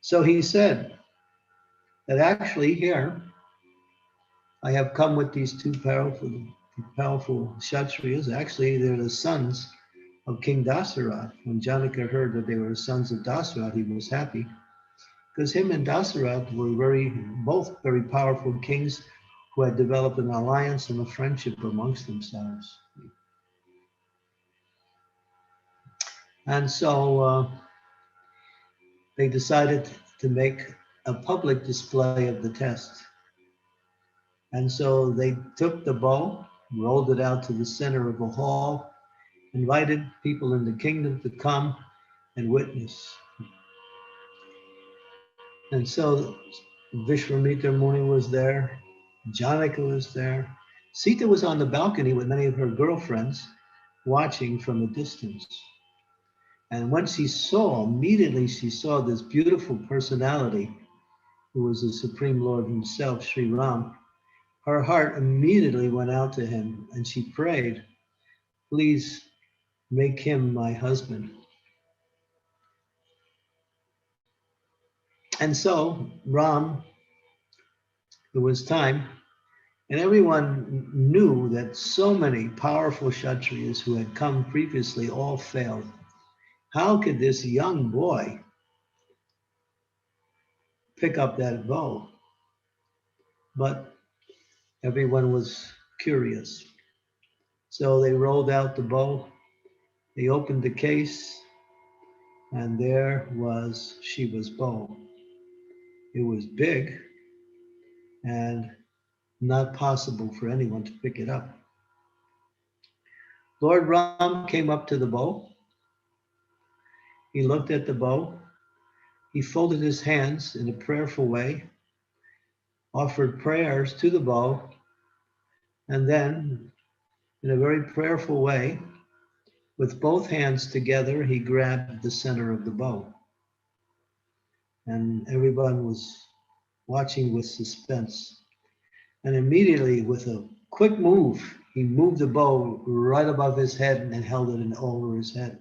So he said that actually here, I have come with these two powerful Kshatriyas. Actually, they're the sons of King Dasarath. When Janaka heard that they were sons of Dasarath, he was happy because him and Dasarath were both very powerful kings who had developed an alliance and a friendship amongst themselves. And so they decided to make a public display of the test. And so they took the bow, rolled it out to the center of a hall, invited people in the kingdom to come and witness. And so Vishwamitra Muni was there, Janaka was there. Sita was on the balcony with many of her girlfriends watching from a distance. And when immediately she saw this beautiful personality who was the Supreme Lord himself, Sri Ram, her heart immediately went out to him and she prayed, please make him my husband. And so Ram, it was time, and everyone knew that so many powerful Kshatriyas who had come previously all failed. How could this young boy pick up that bow? But everyone was curious. So they rolled out the bow, they opened the case, and there was Shiva's bow. It was big and not possible for anyone to pick it up. Lord Ram came up to the bow. He looked at the bow. He folded his hands in a prayerful way, offered prayers to the bow, and then, in a very prayerful way, with both hands together, he grabbed the center of the bow. And everyone was watching with suspense. And immediately, with a quick move, he moved the bow right above his head and held it over his head.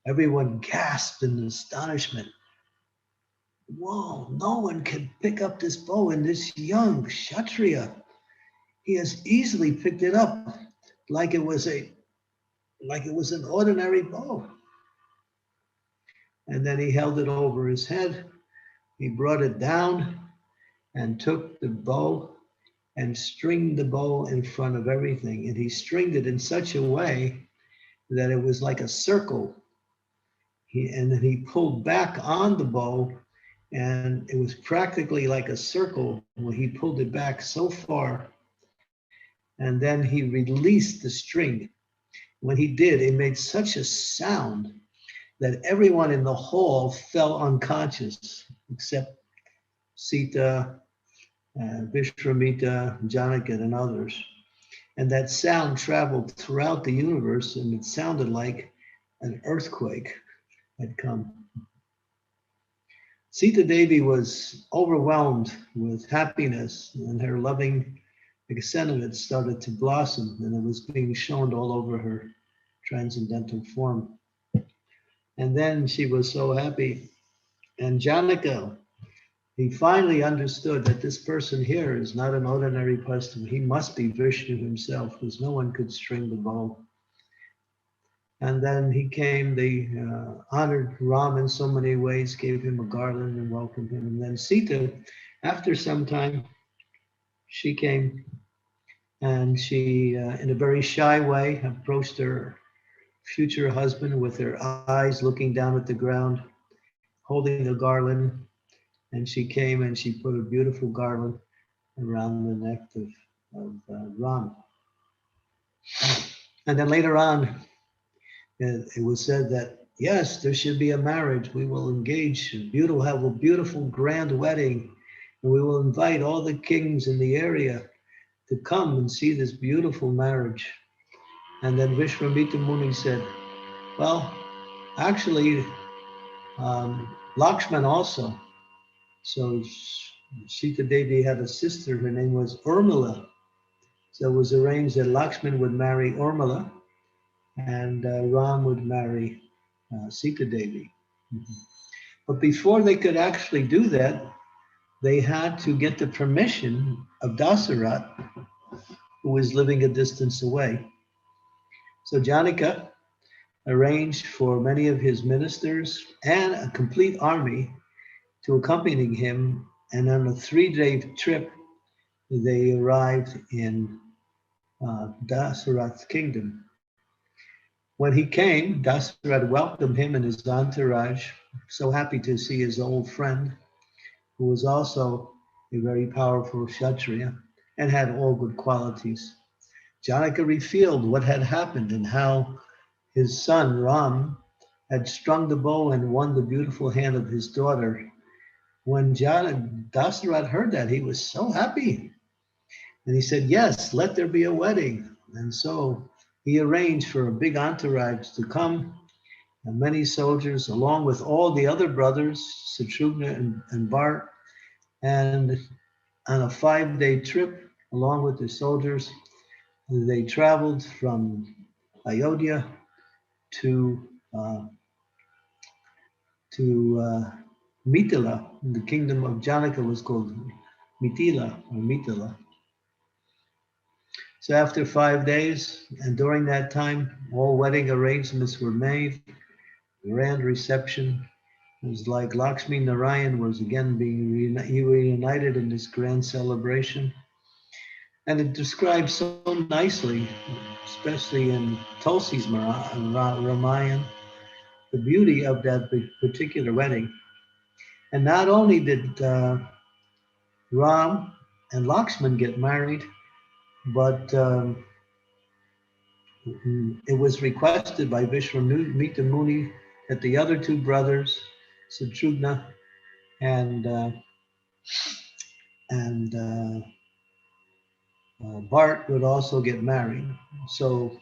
Everyone gasped in astonishment. Whoa, no one can pick up this bow, and this young Kshatriya, he has easily picked it up like it was an ordinary bow. And then he held it over his head. He brought it down and took the bow and stringed the bow in front of everything. And he stringed it in such a way that it was like a circle. And then he pulled back on the bow, and it was practically like a circle when he pulled it back so far. And then he released the string. When he did, it made such a sound that everyone in the hall fell unconscious, except Sita, Vishwamitra, Janaka, and others. And that sound traveled throughout the universe, and it sounded like an earthquake had come. Sita Devi was overwhelmed with happiness, and her loving sentiment started to blossom, and it was being shown all over her transcendental form. And then she was so happy. And Janaka, he finally understood that this person here is not an ordinary person. He must be Vishnu himself, because no one could string the bow. And then he came, they honored Ram in so many ways, gave him a garland and welcomed him. And then Sita, after some time, she came and she, in a very shy way, approached her future husband with her eyes looking down at the ground, holding a garland. And she came and she put a beautiful garland around the neck of Ram. And then later on, it was said that, yes, there should be a marriage. We will engage, have a beautiful grand wedding. And we will invite all the kings in the area to come and see this beautiful marriage. And then Vishwamitra Muni said, well, actually, Lakshman also. So Sita Devi had a sister, her name was Urmila. So it was arranged that Lakshman would marry Urmila and Ram would marry Sita Devi. But before they could actually do that, they had to get the permission of Dasarat, who was living a distance away. So Janaka arranged for many of his ministers and a complete army to accompany him, and on a 3-day trip, they arrived in Dasarat's kingdom. When he came, Dasarat welcomed him and his entourage, so happy to see his old friend, who was also a very powerful Kshatriya and had all good qualities. Janaka revealed what had happened and how his son Ram had strung the bow and won the beautiful hand of his daughter. When Dasarat heard that, he was so happy. And he said, yes, let there be a wedding. And so he arranged for a big entourage to come, and many soldiers, along with all the other brothers, Satrugna and Bharat. And on a 5-day trip, along with the soldiers, they traveled from Ayodhya to Mithila. The kingdom of Janaka was called Mithila or Mithila. So after 5 days, and during that time, all wedding arrangements were made. Grand reception. It was like Lakshmi Narayan was again being reunited in this grand celebration. And it describes so nicely, especially in Tulsi's Ramayana, the beauty of that particular wedding. And not only did Ram and Lakshman get married, but it was requested by Vishwamitra Muni that the other 2 brothers, Satrugna and Bharat, would also get married. So,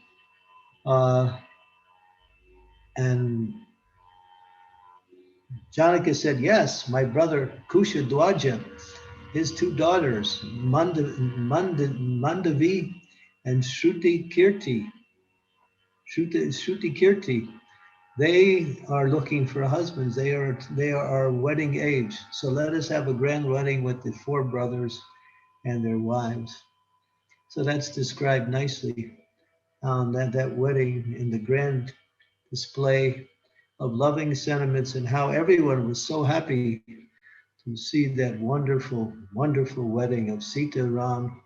and Janaka said, yes, my brother Kusha Dwaja, his 2 daughters, Mandavi and Shruti Kirti, they are looking for husbands. They are wedding age. So let us have a grand wedding with the 4 brothers and their wives. So that's described nicely on that wedding in the grand display of loving sentiments, and how everyone was so happy to see that wonderful, wonderful wedding of Sita, Ram,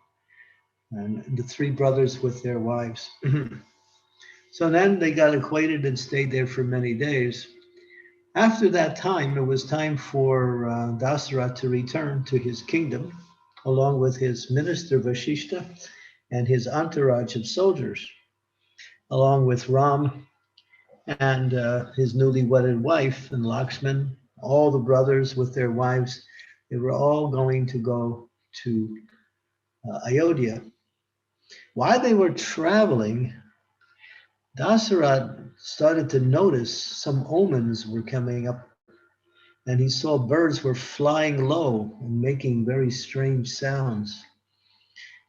and the 3 brothers with their wives. So then they got acquainted and stayed there for many days. After that time, it was time for Dasarat to return to his kingdom, along with his minister Vashishta and his entourage of soldiers, along with Ram and his newly wedded wife and Lakshman, all the brothers with their wives. They were all going to go to Ayodhya. While they were traveling, Dasarat started to notice some omens were coming up, and he saw birds were flying low and making very strange sounds.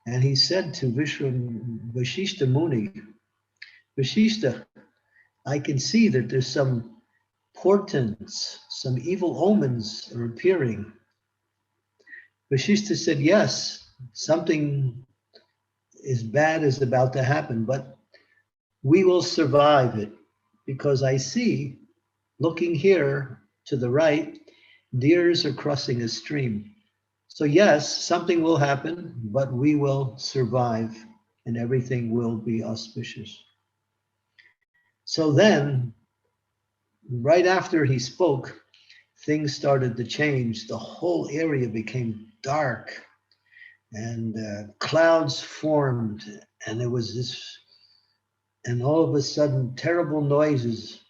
And he said to Vashishta Muni, Vashishta, I can see that there's some portents, some evil omens are appearing. Vashishta said, yes, something bad is about to happen, but we will survive it, because I see, looking here to the right, deers are crossing a stream. So yes, something will happen, but we will survive and everything will be auspicious. So then, right after he spoke, things started to change. The whole area became dark and clouds formed, and there was this, and all of a sudden, terrible noises.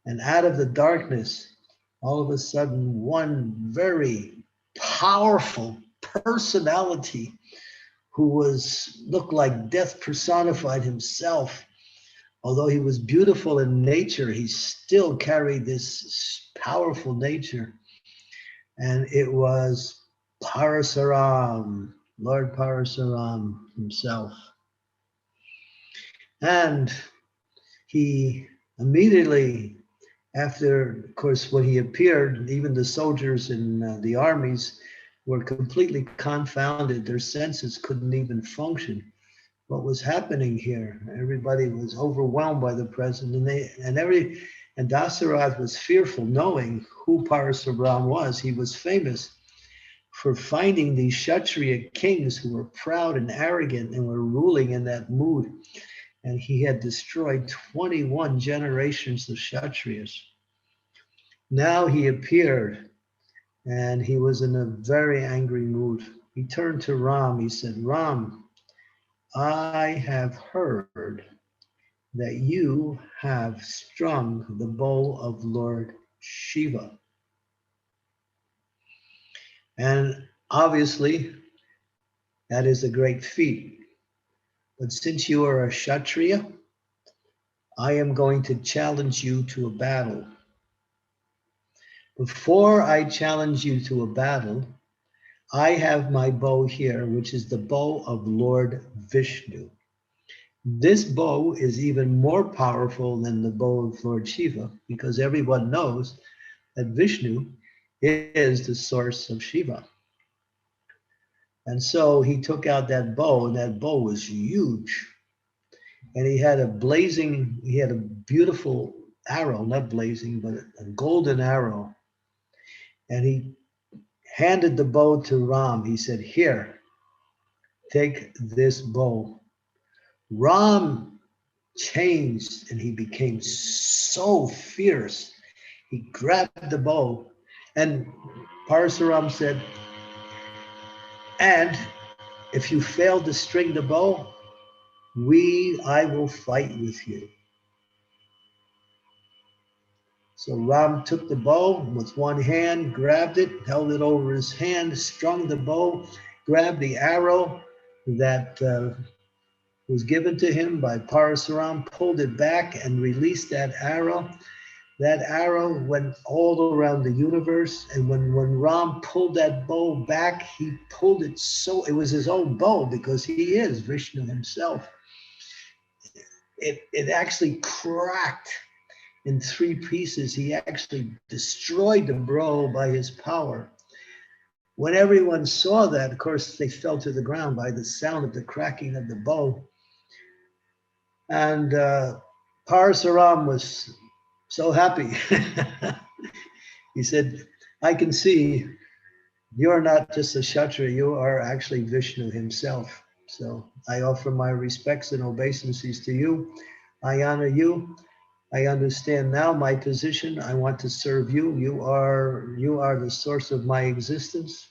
And out of the darkness, all of a sudden, one very powerful personality who looked like death personified himself. Although he was beautiful in nature, he still carried this powerful nature. And it was Parasaram, Lord Parasaram himself. And he immediately, after, of course, when he appeared, even the soldiers in the armies were completely confounded. Their senses couldn't even function. What was happening here? Everybody was overwhelmed by the presence, and Dasarath was fearful, knowing who Parasaram was. He was famous for finding these Kshatriya kings who were proud and arrogant and were ruling in that mood. And he had destroyed 21 generations of Kshatriyas. Now he appeared, and he was in a very angry mood. He turned to Ram. He said, Ram, I have heard that you have strung the bow of Lord Shiva. And obviously, that is a great feat. But since you are a Kshatriya, I am going to challenge you to a battle. Before I challenge you to a battle, I have my bow here, which is the bow of Lord Vishnu. This bow is even more powerful than the bow of Lord Shiva, because everyone knows that Vishnu is the source of Shiva. And so he took out that bow, and that bow was huge. And he had a beautiful arrow, not blazing, but a golden arrow. And he handed the bow to Ram. He said, here, take this bow. Ram changed and he became so fierce. He grabbed the bow, and Parasaram said, and if you fail to string the bow, I will fight with you. So Ram took the bow with one hand, grabbed it, held it over his hand, strung the bow, grabbed the arrow that was given to him by Parasaram, pulled it back and released that arrow. That arrow went all around the universe. And when Ram pulled that bow back, he pulled it so, it was his own bow because he is Vishnu himself. It actually cracked in 3 pieces. He actually destroyed the bow by his power. When everyone saw that, of course, they fell to the ground by the sound of the cracking of the bow. And Parasaram was so happy. He said, I can see you're not just a Kshatriya, you are actually Vishnu himself. So I offer my respects and obeisances to you. I honor you. I understand now my position. I want to serve you. You are the source of my existence.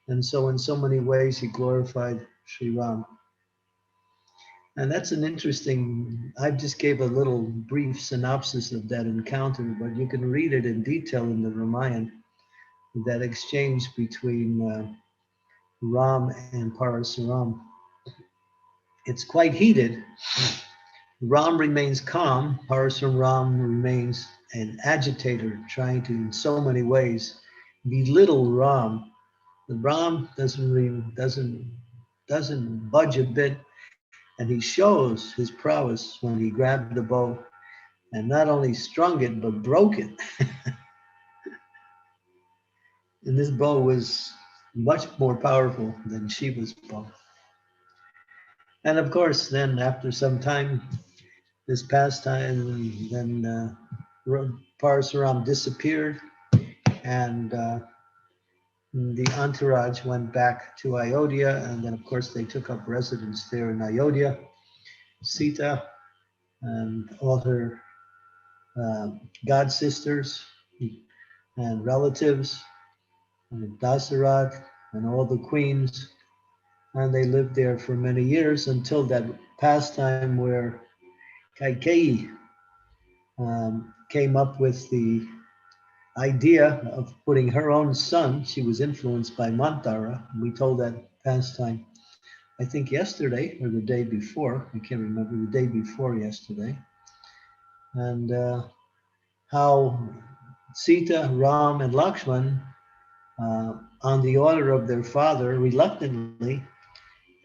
And so in so many ways, he glorified Sri Ram. And that's an interesting, I just gave a little brief synopsis of that encounter, but you can read it in detail in the Ramayana, that exchange between Ram and Parasaram. It's quite heated. Ram remains calm. Parasaram remains an agitator, trying to, in so many ways, belittle Ram. The Ram doesn't budge a bit, and he shows his prowess when he grabbed the bow and not only strung it, but broke it. And this bow was much more powerful than Shiva's bow. And of course, then after some time, this past time, then Parasaram disappeared, and the entourage went back to Ayodhya, and then of course they took up residence there in Ayodhya. Sita and all her god sisters and relatives, and Dasarath and all the queens, and they lived there for many years until that pastime where Kaikeyi came up with the idea of putting her own son. She was influenced by Manthara. We told that pastime, I think yesterday or the day before. I can't remember, the day before yesterday. And how Sita, Ram, and Lakshman, on the order of their father, reluctantly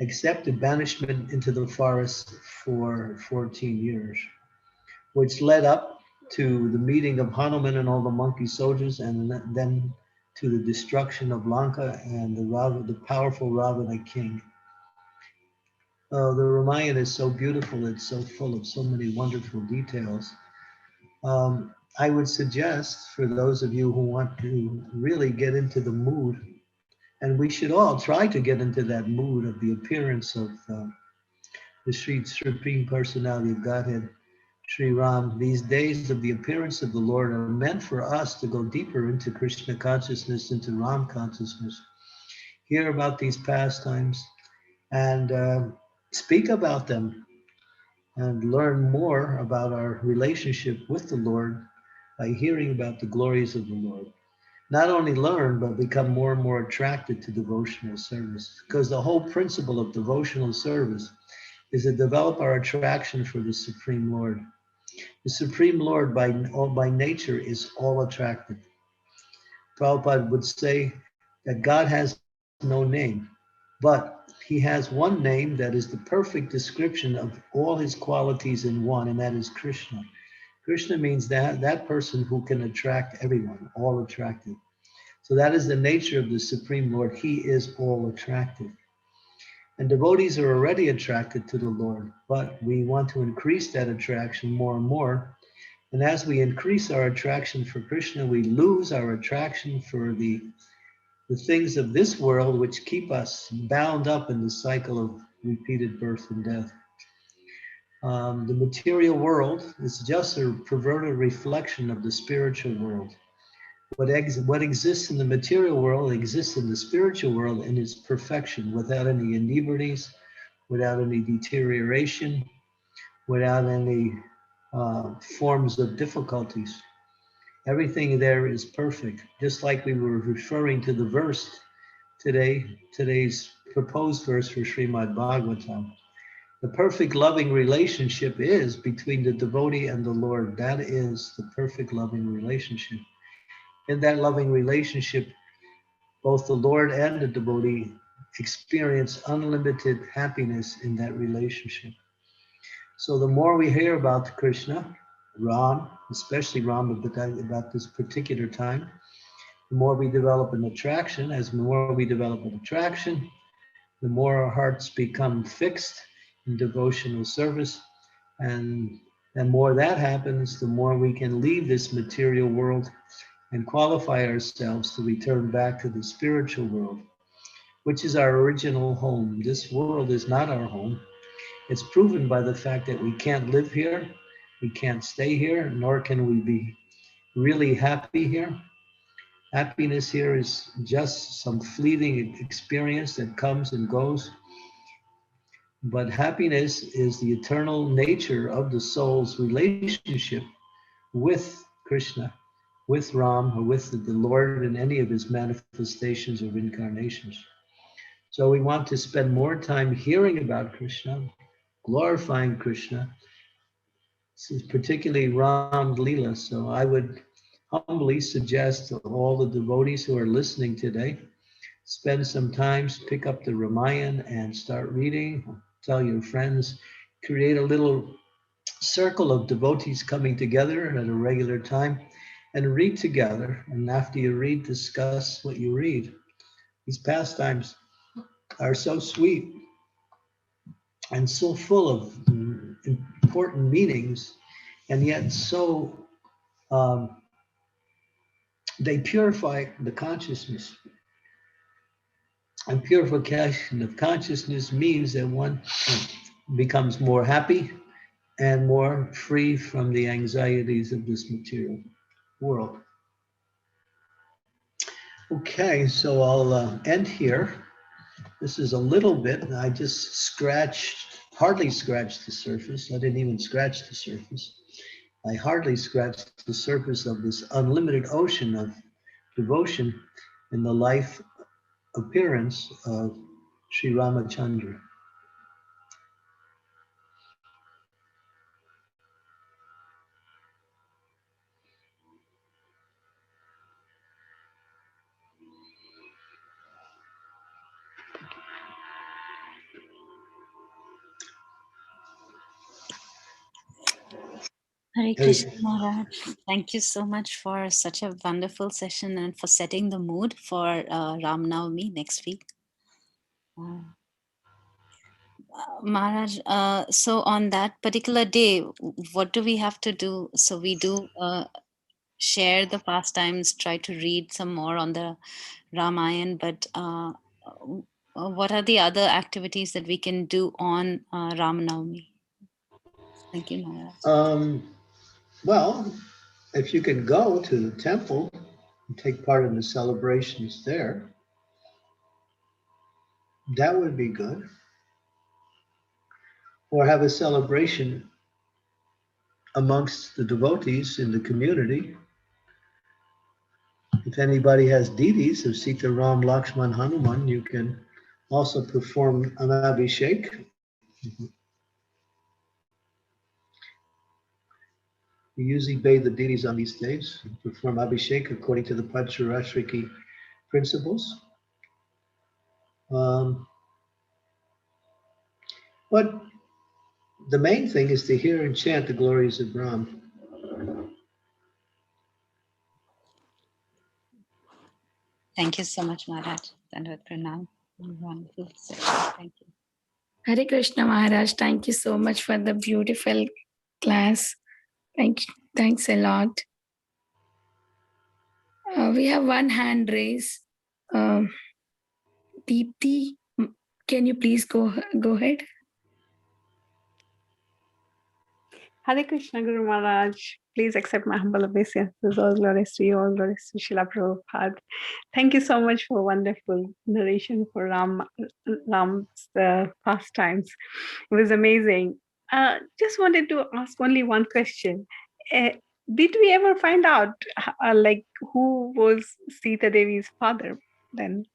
accepted banishment into the forest for 14 years, which led up to the meeting of Hanuman and all the monkey soldiers, and then to the destruction of Lanka and the powerful Ravana king. The Ramayana is so beautiful, it's so full of so many wonderful details. I would suggest for those of you who want to really get into the mood, and we should all try to get into that mood of the appearance of the Supreme Personality of Godhead, Sri Ram. These days of the appearance of the Lord are meant for us to go deeper into Krishna consciousness, into Ram consciousness, hear about these pastimes, and speak about them, and learn more about our relationship with the Lord by hearing about the glories of the Lord. Not only learn, but become more and more attracted to devotional service, because the whole principle of devotional service is to develop our attraction for the Supreme Lord. The Supreme Lord by nature is all attractive. Prabhupada would say that God has no name, but he has one name that is the perfect description of all his qualities in one, and that is Krishna. Krishna means that person who can attract everyone, all attractive. So that is the nature of the Supreme Lord. He is all attractive. And devotees are already attracted to the Lord, but we want to increase that attraction more and more. And as we increase our attraction for Krishna, we lose our attraction for the things of this world, which keep us bound up in the cycle of repeated birth and death. The material world is just a perverted reflection of the spiritual world. What exists in the material world exists in the spiritual world in its perfection, without any inebrities, without any deterioration, without any forms of difficulties. Everything there is perfect, just like we were referring to the verse today, today's proposed verse for Srimad Bhagavatam. The perfect loving relationship is between the devotee and the Lord. That is the perfect loving relationship. In that loving relationship, both the Lord and the devotee experience unlimited happiness in that relationship. So the more we hear about Krishna, Ram, especially Ram about this particular time, the more we develop an attraction. As the more we develop an attraction, the more our hearts become fixed in devotional service. And the more that happens, the more we can leave this material world and qualify ourselves to return back to the spiritual world, which is our original home. This world is not our home. It's proven by the fact that we can't live here, we can't stay here, nor can we be really happy here. Happiness here is just some fleeting experience that comes and goes. But happiness is the eternal nature of the soul's relationship with Krishna, with Ram, or with the Lord in any of his manifestations or incarnations. So we want to spend more time hearing about Krishna, glorifying Krishna, particularly Ram Leela. So I would humbly suggest to all the devotees who are listening today, spend some time, pick up the Ramayana and start reading, tell your friends, create a little circle of devotees coming together at a regular time and read together. And after you read, discuss what you read. These pastimes are so sweet and so full of important meanings, and yet so they purify the consciousness. And purification of consciousness means that one becomes more happy and more free from the anxieties of this material world. Okay, so I'll end here. This is a little bit, I just hardly scratched the surface. I didn't even scratch the surface. I hardly scratched the surface of this unlimited ocean of devotion in the life appearance of Sri Ramachandra. Hare Krishna Maharaj. Thank you so much for such a wonderful session and for setting the mood for Ram Navami next week. Maharaj, so on that particular day, what do we have to do? So we do share the pastimes, try to read some more on the Ramayana, but what are the other activities that we can do on Ram Navami? Thank you, Maharaj. Well, if you can go to the temple and take part in the celebrations there, that would be good. Or have a celebration amongst the devotees in the community. If anybody has deities of Sita, Ram, Lakshman, Hanuman, you can also perform an abhishek. We usually bathe the deities on these days, perform abhishek according to the Pancharashriki principles. But the main thing is to hear and chant the glories of Ram. Thank you so much, Maharaj. Dandavad Pranam. Wonderful session. Thank you. Hare Krishna Maharaj. Thank you so much for the beautiful class. Thanks a lot. We have one hand raised. Deepti, can you please go ahead? Hare Krishna Guru Maharaj. Please accept my humble obeisances. All glories to you, all glories to Srila Prabhupada. Thank you so much for wonderful narration for Ram's pastimes. It was amazing. Just wanted to ask only one question. Did we ever find out like who was Sita Devi's father then?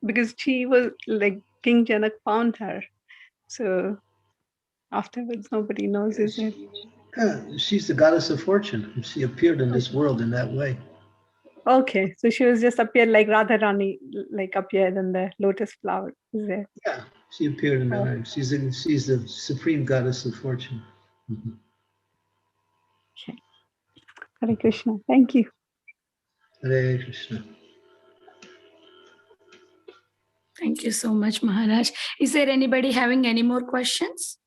Because she was like King Janak found her. So afterwards nobody knows, is it? She's the goddess of fortune. She appeared in this world in that way. Okay, so she was just appeared like Radharani, like appeared in the lotus flower, is it? Yeah, she appeared in that. She's the supreme goddess of fortune. Mm-hmm. Okay. Hare Krishna. Thank you. Hare Krishna. Thank you so much, Maharaj. Is there anybody having any more questions?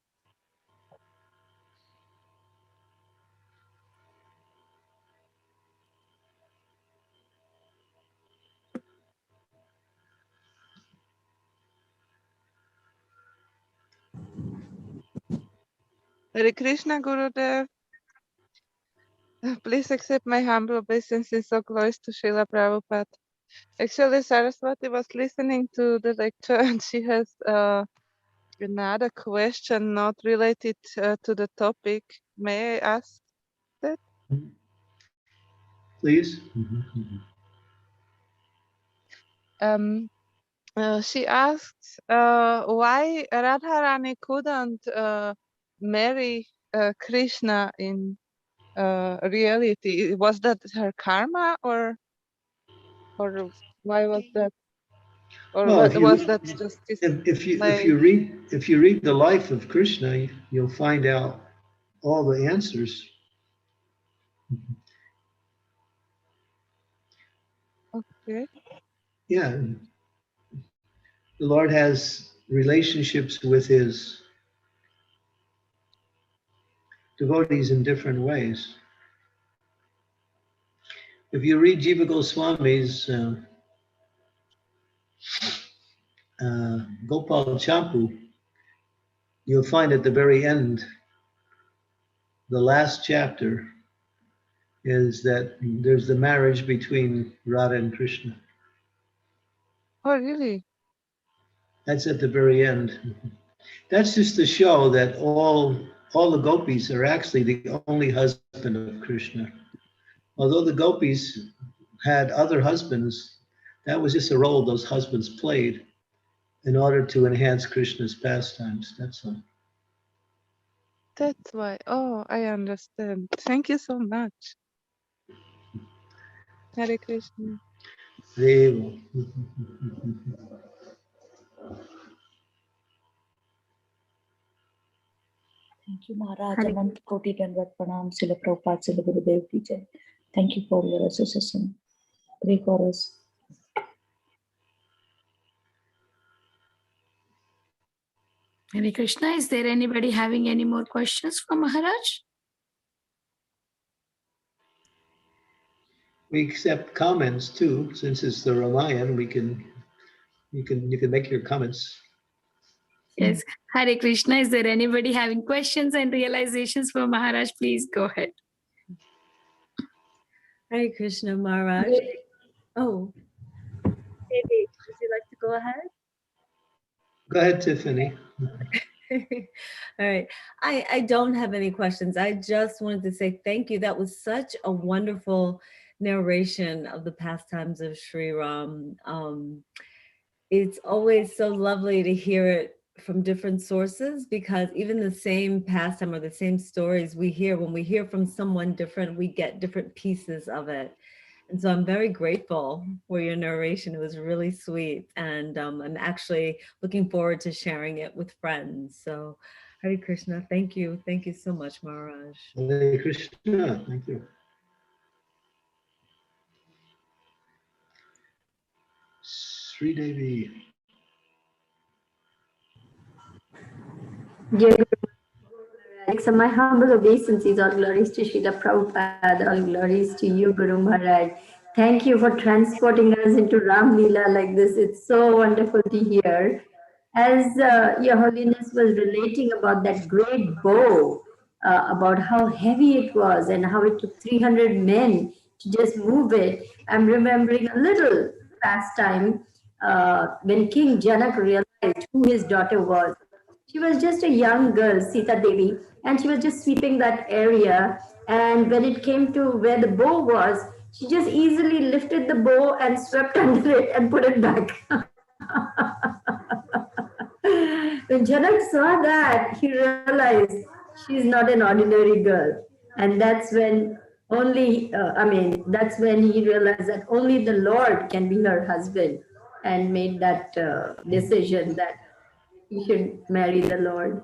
Hare Krishna Gurudev. Please accept my humble obeisances. So glories to Srila Prabhupada. Actually, Saraswati was listening to the lecture and she has another question not related to the topic. May I ask that? Please. She asks why Radharani couldn't marry Krishna in reality. Was that her karma, or why was that? Or Well, was that just his if you read the life of Krishna, you'll find out all the answers. Okay. Yeah. The Lord has relationships with his devotees in different ways. If you read Jiva Goswami's Gopal Champu, you'll find at the very end, the last chapter is that there's the marriage between Radha and Krishna. Oh, really? That's at the very end. That's just to show that all the gopis are actually the only husband of Krishna. Although the gopis had other husbands, that was just a role those husbands played in order to enhance Krishna's pastimes. That's all. That's why. Oh, I understand. Thank you so much. Hare Krishna. Devo. Thank you, Maharaj. Anant Koti Dandavat Pranam, Srila Prabhupada, Srila Gurudev Ki Jai. Thank you for your association. Pray for us. Hare Krishna. Is there anybody having any more questions for Maharaj? We accept comments too, since it's the Ramayana. You can make your comments. Yes. Hare Krishna. Is there anybody having questions and realizations for Maharaj? Please go ahead. Hare Krishna, Maharaj. Oh, Devi, would you like to go ahead? Go ahead, Tiffany. All right. I don't have any questions. I just wanted to say thank you. That was such a wonderful narration of the pastimes of Sri Ram. It's always so lovely to hear it from different sources, because even the same pastime or the same stories we hear, when we hear from someone different, we get different pieces of it. And so I'm very grateful for your narration. It was really sweet. And I'm actually looking forward to sharing it with friends. So Hare Krishna, thank you. Thank you so much, Maharaj. Hare Krishna, thank you. Sri Devi. Dear Guru Maharaj, accept my humble obeisances. All glories to Srila Prabhupada. All glories to you, Guru Maharaj. Thank you for transporting us into Ram Leela like this. It's so wonderful to hear. As Your Holiness was relating about that great bow, about how heavy it was and how it took 300 men to just move it, I'm remembering a little pastime when King Janak realized who his daughter was. She was just a young girl, Sita Devi, and she was just sweeping that area. And when it came to where the bow was, she just easily lifted the bow and swept under it and put it back. When Janak saw that, he realized she's not an ordinary girl. And that's when that's when he realized that only the Lord can be her husband, and made that decision that he should marry the Lord.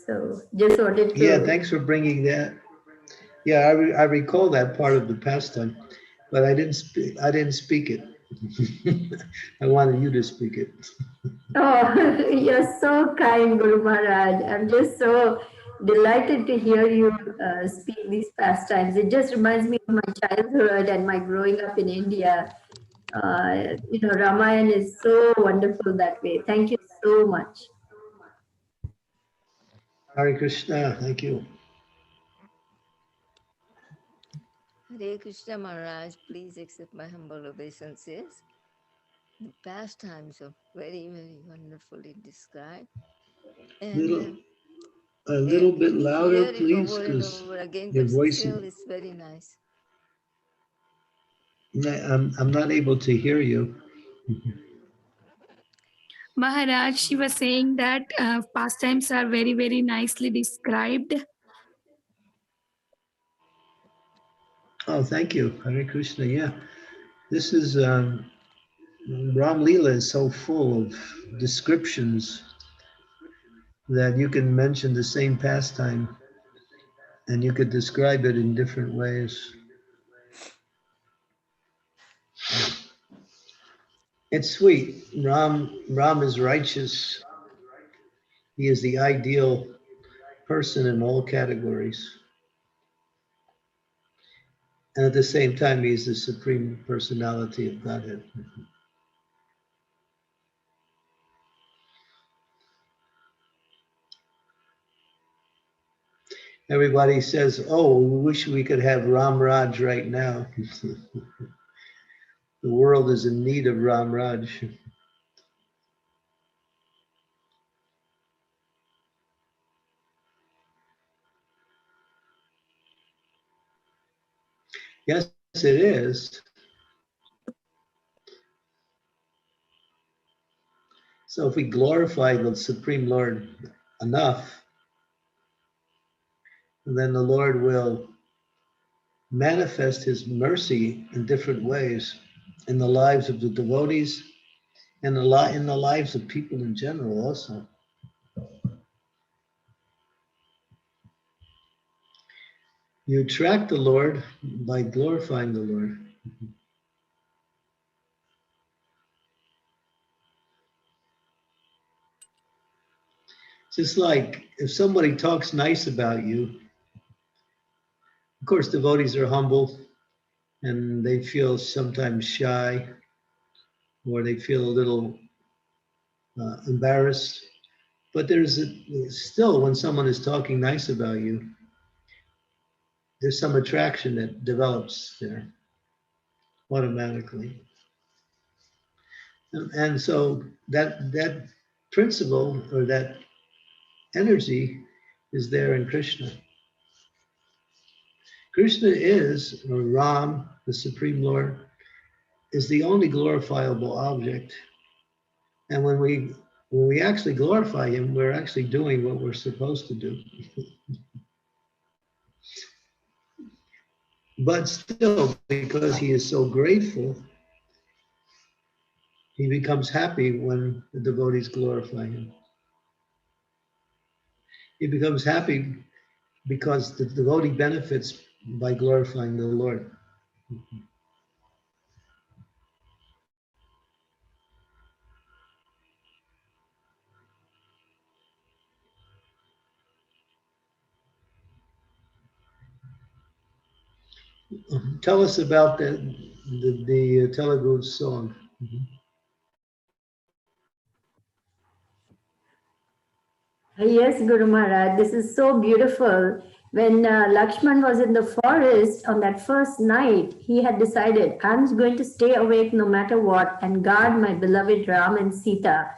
So just wanted to... Yeah, thanks for bringing that. Yeah, I recall that part of the pastime, but I didn't speak it. I wanted you to speak it. Oh, you're so kind, Guru Maharaj. I'm just so delighted to hear you speak these pastimes. It just reminds me of my childhood and my growing up in India. Ramayana is so wonderful that way. Thank you so much. Hare Krishna, thank you. Hare Krishna Maharaj, please accept my humble obeisances. The pastimes are very, very wonderfully described. And A little bit louder, hearing please, over and because over again, your but voice. still it's very nice. I'm not able to hear you. Maharaj, she was saying that pastimes are very, very nicely described. Oh, thank you. Hare Krishna. Yeah, this is Ram Leela is so full of descriptions that you can mention the same pastime and you could describe it in different ways. It's sweet. Ram is righteous. He is the ideal person in all categories. And at the same time, he's the supreme personality of Godhead. Everybody says, oh, we wish we could have Ramraj right now. The world is in need of Ramraj. Yes, it is. So if we glorify the Supreme Lord enough, then the Lord will manifest his mercy in different ways in the lives of the devotees and in the lives of people in general also. You attract the Lord by glorifying the Lord. Just like if somebody talks nice about you, of course, devotees are humble and they feel sometimes shy or they feel a little embarrassed. But still, when someone is talking nice about you, there's some attraction that develops there automatically. And so that principle or that energy is there in Krishna. Krishna is, or Ram, the Supreme Lord, is the only glorifiable object. And when we actually glorify him, we're actually doing what we're supposed to do. But still, because he is so grateful, he becomes happy when the devotees glorify him. He becomes happy because the devotee benefits by glorifying the Lord. Tell us about the Telugu song. Yes, Guru Maharaj, this is so beautiful. When Lakshman was in the forest on that first night, he had decided, I'm going to stay awake no matter what and guard my beloved Ram and Sita.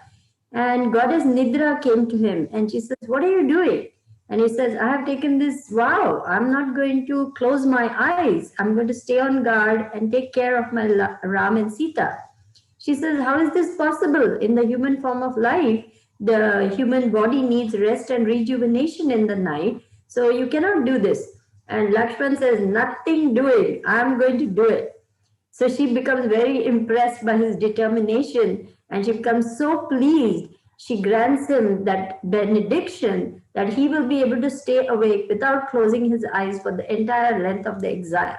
And Goddess Nidra came to him and she says, what are you doing? And he says, I have taken this vow. I'm not going to close my eyes. I'm going to stay on guard and take care of my Ram and Sita. She says, how is this possible? In the human form of life, the human body needs rest and rejuvenation in the night. So you cannot do this. And Lakshman says, nothing doing. I'm going to do it. So she becomes very impressed by his determination and she becomes so pleased. She grants him that benediction that he will be able to stay awake without closing his eyes for the entire length of the exile.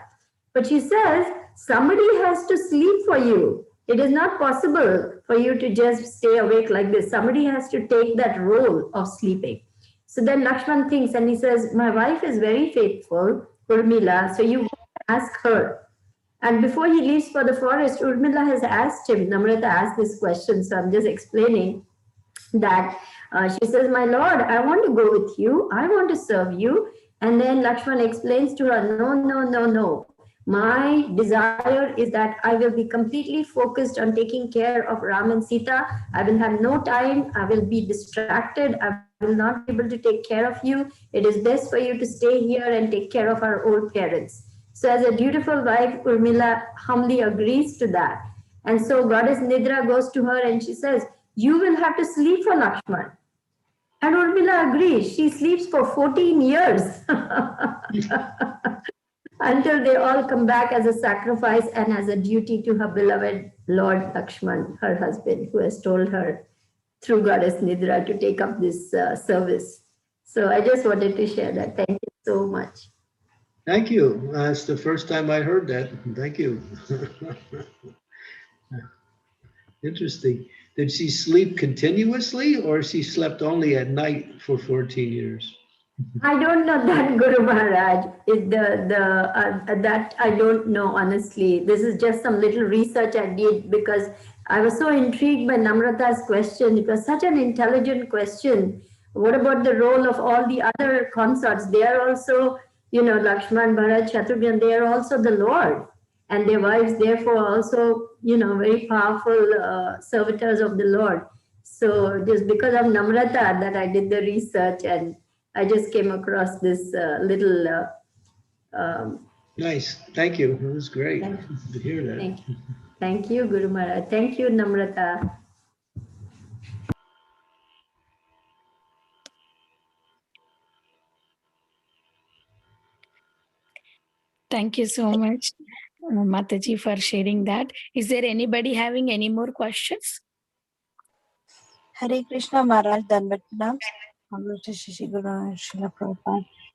But she says, somebody has to sleep for you. It is not possible for you to just stay awake like this. Somebody has to take that role of sleeping. So then Lakshman thinks and he says, my wife is very faithful, Urmila, so you ask her. And before he leaves for the forest, Urmila has asked him, Namrata asked this question, so I'm just explaining that she says, my Lord, I want to go with you. I want to serve you. And then Lakshman explains to her, no, no, no, no. My desire is that I will be completely focused on taking care of Ram and Sita. I will have no time. I will be distracted. I will not be able to take care of you. It is best for you to stay here and take care of our old parents. So as a dutiful wife, Urmila humbly agrees to that. And so Goddess Nidra goes to her and she says, you will have to sleep for Lakshman. And Urmila agrees. She sleeps for 14 years. Until they all come back as a sacrifice and as a duty to her beloved Lord Lakshman, her husband, who has told her through Goddess Nidra to take up this service. So I just wanted to share that. Thank you so much. Thank you. That's the first time I heard that. Thank you. Interesting. Did she sleep continuously or she slept only at night for 14 years? I don't know that, Guru Maharaj. That I don't know, honestly. This is just some little research I did because I was so intrigued by Namrata's question. It was such an intelligent question. What about the role of all the other consorts? They are also, you know, Lakshman, Bharat, Shatrughan, they are also the Lord. And their wives, therefore, also, you know, very powerful servitors of the Lord. So just because of Namrata that I did the research, and I just came across this little... Nice. Thank you. It was great to hear that. Thank you, Guru Maharaj. Thank you, Namrata. Thank you so much, Mataji, for sharing that. Is there anybody having any more questions? Hare Krishna Maharaj, Dandavat Pranam.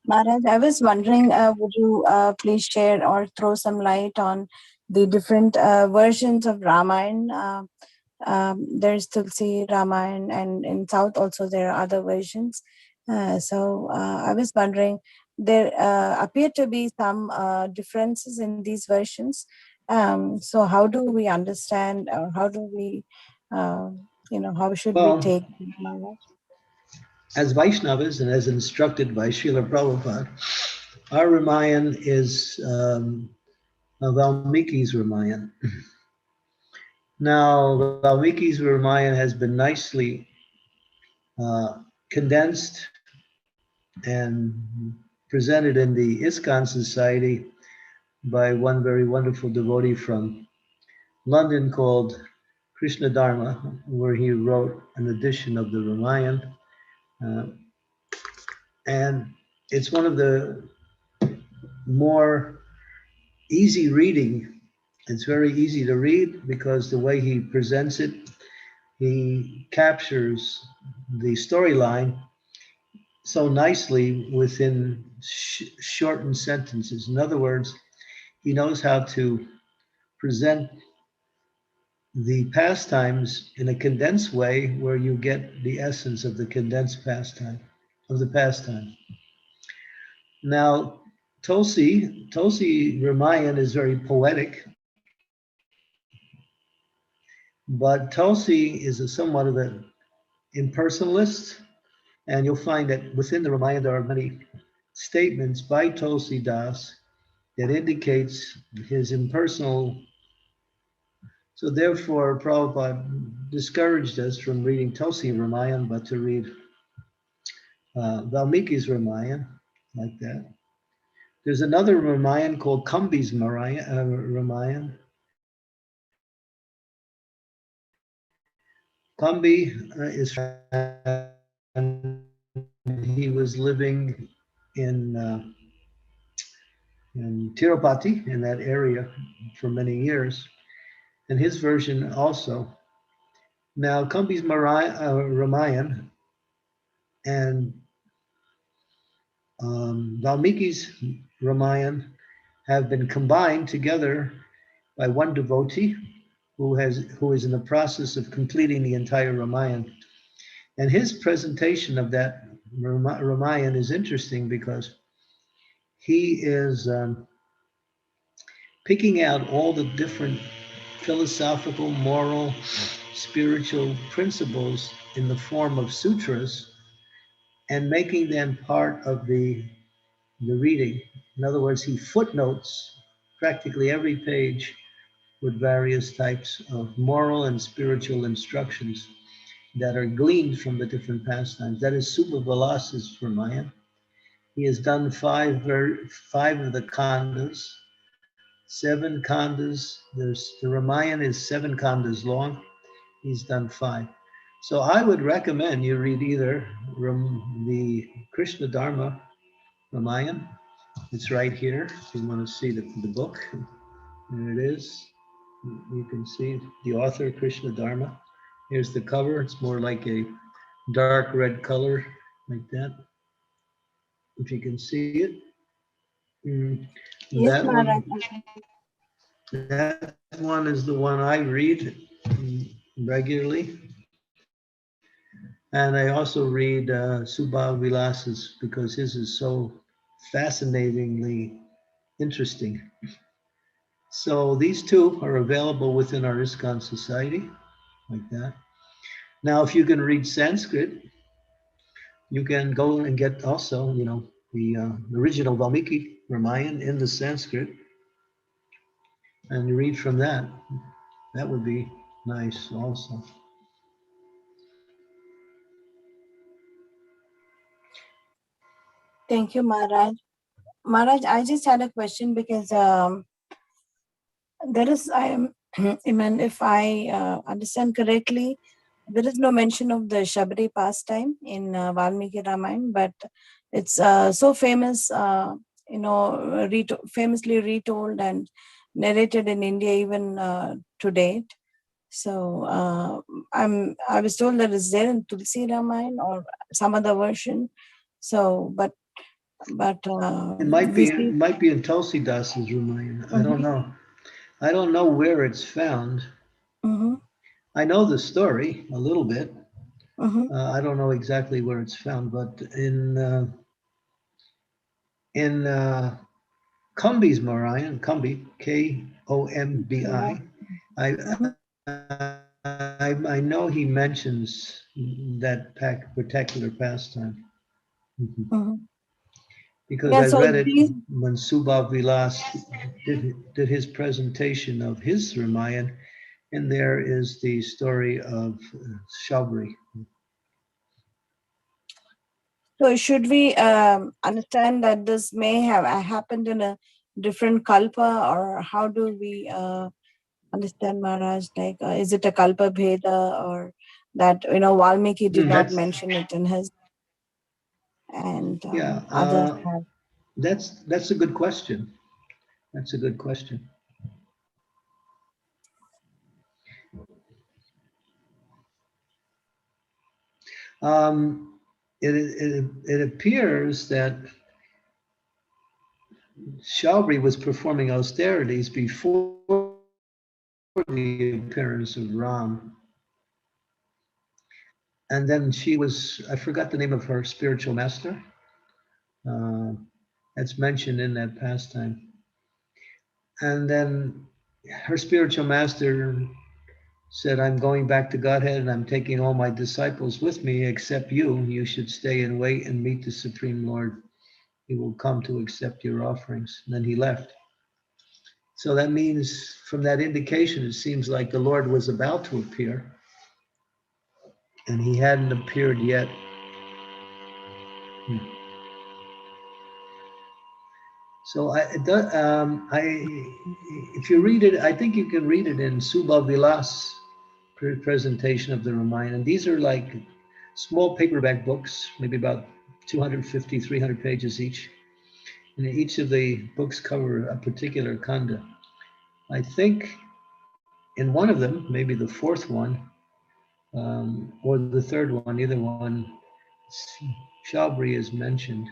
Maharaj, I was wondering, would you please share or throw some light on the different versions of Ramayana? There's Tulsi Ramayana, and in South also there are other versions. So I was wondering, there appear to be some differences in these versions. So how do we understand, or how do we, how should we take Maharaj? As Vaishnavas and as instructed by Srila Prabhupada, our Ramayana is Valmiki's Ramayana. Now, Valmiki's Ramayana has been nicely condensed and presented in the ISKCON Society by one very wonderful devotee from London called Krishna Dharma, where he wrote an edition of the Ramayana. And it's one of the more easy reading. It's very easy to read because the way he presents it, he captures the storyline so nicely within shortened sentences. In other words, he knows how to present the pastimes in a condensed way where you get the essence of the condensed pastime, of the pastime. Now, Tulsi Ramayana is very poetic, but Tulsi is somewhat of an impersonalist, and you'll find that within the Ramayana there are many statements by Tulsi Das that indicates his impersonal. So therefore, Prabhupada discouraged us from reading Tulsi Ramayana, but to read Valmiki's Ramayana, like that. There's another Ramayana called Kambi's Ramayana. Kambi is he was living in Tirupati, in that area, for many years, and his version also. Now, Kambi's Ramayana and Valmiki's Ramayana have been combined together by one devotee who is in the process of completing the entire Ramayana. And his presentation of that Ramayana is interesting because he is picking out all the different philosophical, moral, spiritual principles in the form of sutras and making them part of the reading. In other words, he footnotes practically every page with various types of moral and spiritual instructions that are gleaned from the different pastimes. That is Subha Vilas's Ramayana. He has done five of the khandas, 7 khandas. The Ramayana is 7 khandas long. He's done 5. So I would recommend you read either the Krishna Dharma Ramayana. It's right here. If you want to see the book, there it is. You can see the author, Krishna Dharma. Here's the cover. It's more like a dark red color, like that. If you can see it. Yes, that one is the one I read regularly. And I also read Subha Vilas's because his is so fascinatingly interesting. So these two are available within our ISKCON Society, like that. Now, if you can read Sanskrit, You can go and get also, the original Valmiki Ramayana in the Sanskrit, and you read from that. That would be nice also. Thank you, Maharaj. Maharaj, I just had a question because there is, if I understand correctly, there is no mention of the Shabri pastime in Valmiki Ramayana, but it's so famous, famously retold and narrated in India even to date. So I was told that it's there in Tulsi Ramayana or some other version. So, but it might be in Tulsi Das's Ramayana. I don't know. I don't know where it's found. I know the story a little bit. I don't know exactly where it's found, but in Kumbi's Narayan, Kumbi, Kombi, I know he mentions that particular pastime. Because I read it when Subhav Vilas did his presentation of his Ramayana, and there is the story of Shabri. So should we understand that this may have happened in a different kalpa, or how do we understand, Maharaj? Like, is it a kalpa bheda, or that Valmiki did not mention it in his, and others have? That's a good question. That's a good question. It appears that Shabri was performing austerities before the appearance of Ram. And then she was, I forgot the name of her spiritual master. That's mentioned in that pastime. And then her spiritual master said, I'm going back to Godhead and I'm taking all my disciples with me except you. You should stay and wait and meet the Supreme Lord. He will come to accept your offerings. And then he left. So that means from that indication, it seems like the Lord was about to appear and he hadn't appeared yet. So if you read it, I think you can read it in Subha Vilas presentation of the Ramayana. And these are like small paperback books, maybe about 250, 300 pages each. And each of the books cover a particular kanda. I think in one of them, maybe the fourth one, or the third one, either one, Shabri is mentioned.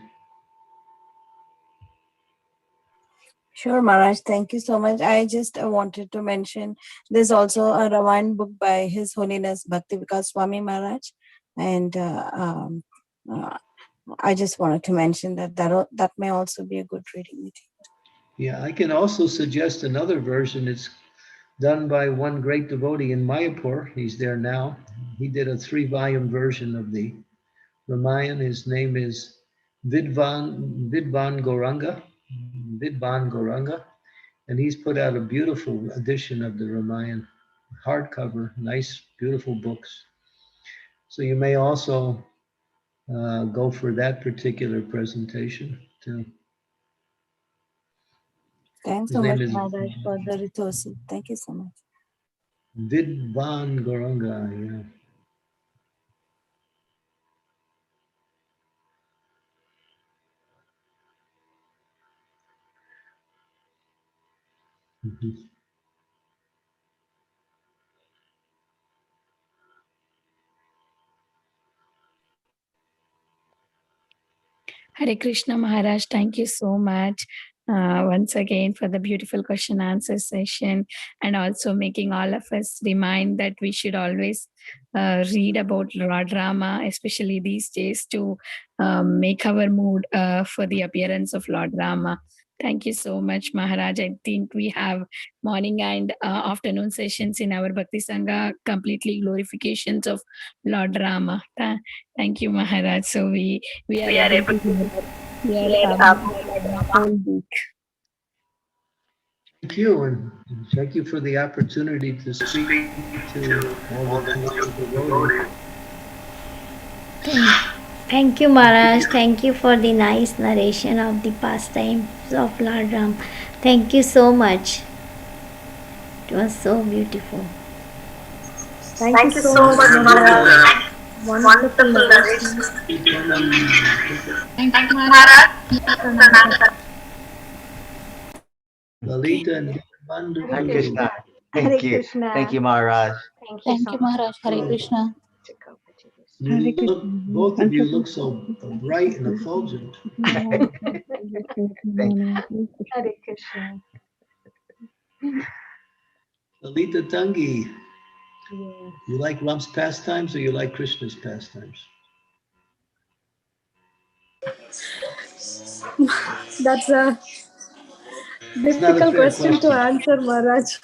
Sure, Maharaj. Thank you so much. I just wanted to mention there's also a Ramayana book by His Holiness Bhaktivikas Swami Maharaj, and I just wanted to mention that may also be a good reading material. Yeah, I can also suggest another version. It's done by one great devotee in Mayapur. He's there now. He did a 3-volume version of the Ramayana. His name is Vidvan Gauranga. And he's put out a beautiful edition of the Ramayana, hardcover, nice, beautiful books. So you may also go for that particular presentation too. Thanks so much, Maharaj, for the resources. Thank you so much. Vidvan Gauranga, yeah. Hare Krishna Maharaj, thank you so much once again for the beautiful question answer session, and also making all of us remind that we should always read about Lord Rama, especially these days, to make our mood for the appearance of Lord Rama. Thank you so much, Maharaj. I think we have morning and afternoon sessions in our Bhakti Sangha, completely glorifications of Lord Rama. Thank you, Maharaj. So we are able to hear the whole week. Thank you, and thank you for the opportunity to speak to all the devotees. Thank you, Maharaj. Thank you for the nice narration of the pastimes of Lord Ram. Thank you so much. It was so beautiful. Thank you so much, Maharaj. Wonderful narration. Thank you, Maharaj. Lalita and Bandhu. Hare Krishna. Thank you. Thank you, Maharaj. Thank you, Maharaj. Hare Krishna. Both of you look so bright and effulgent. Hare Krishna. Lalita Tangi, you like Ram's pastimes or you like Krishna's pastimes? That's a difficult question to answer, Maharaj.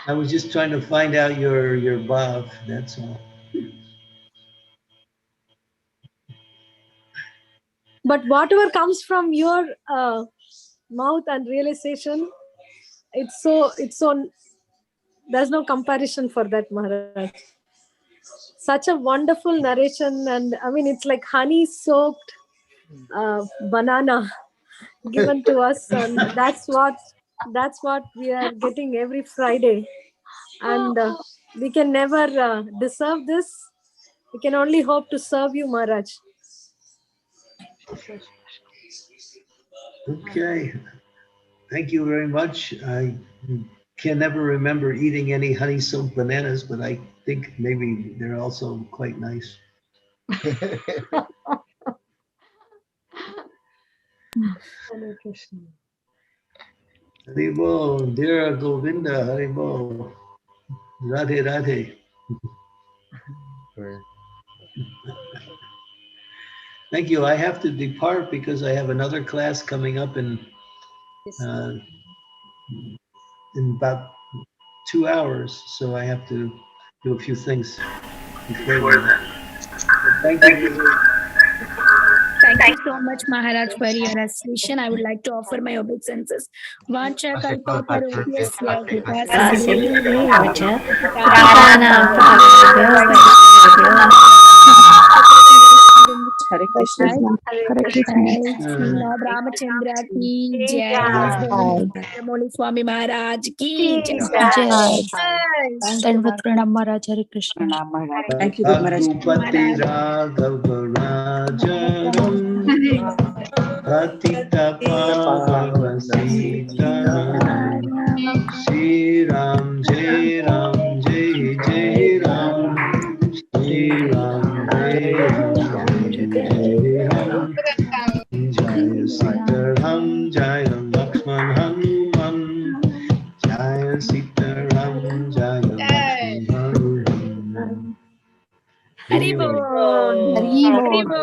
I was just trying to find out your bhav, that's all. But whatever comes from your mouth and realization, it's so there's no comparison for that, Maharaj. Such a wonderful narration, and I mean it's like honey soaked banana given to us, and that's what we are getting every Friday, and we can never deserve this. We can only hope to serve you, Maharaj. Okay, thank you very much. I can never remember eating any honey soaked bananas, but I think maybe they're also quite nice. Haribo, dear Govinda, Haribo, Radhe Radhe. Thank you. I have to depart because I have another class coming up in about 2 hours, so I have to do a few things before that. Thank you. Thank you so much, Maharaj, for your association. I would like to offer my obeisances. Vacha kalpatarobhyasya Hare Krishna. Hare Krishna. Lord Ramachandra ki jai. Candramauli Swami Maharaj ki jai. Dandavat pranam Maharaj. Hare Krishna. Thank you, Maharaj. Ragupati Raghava Rajaram Patita Pavana Sita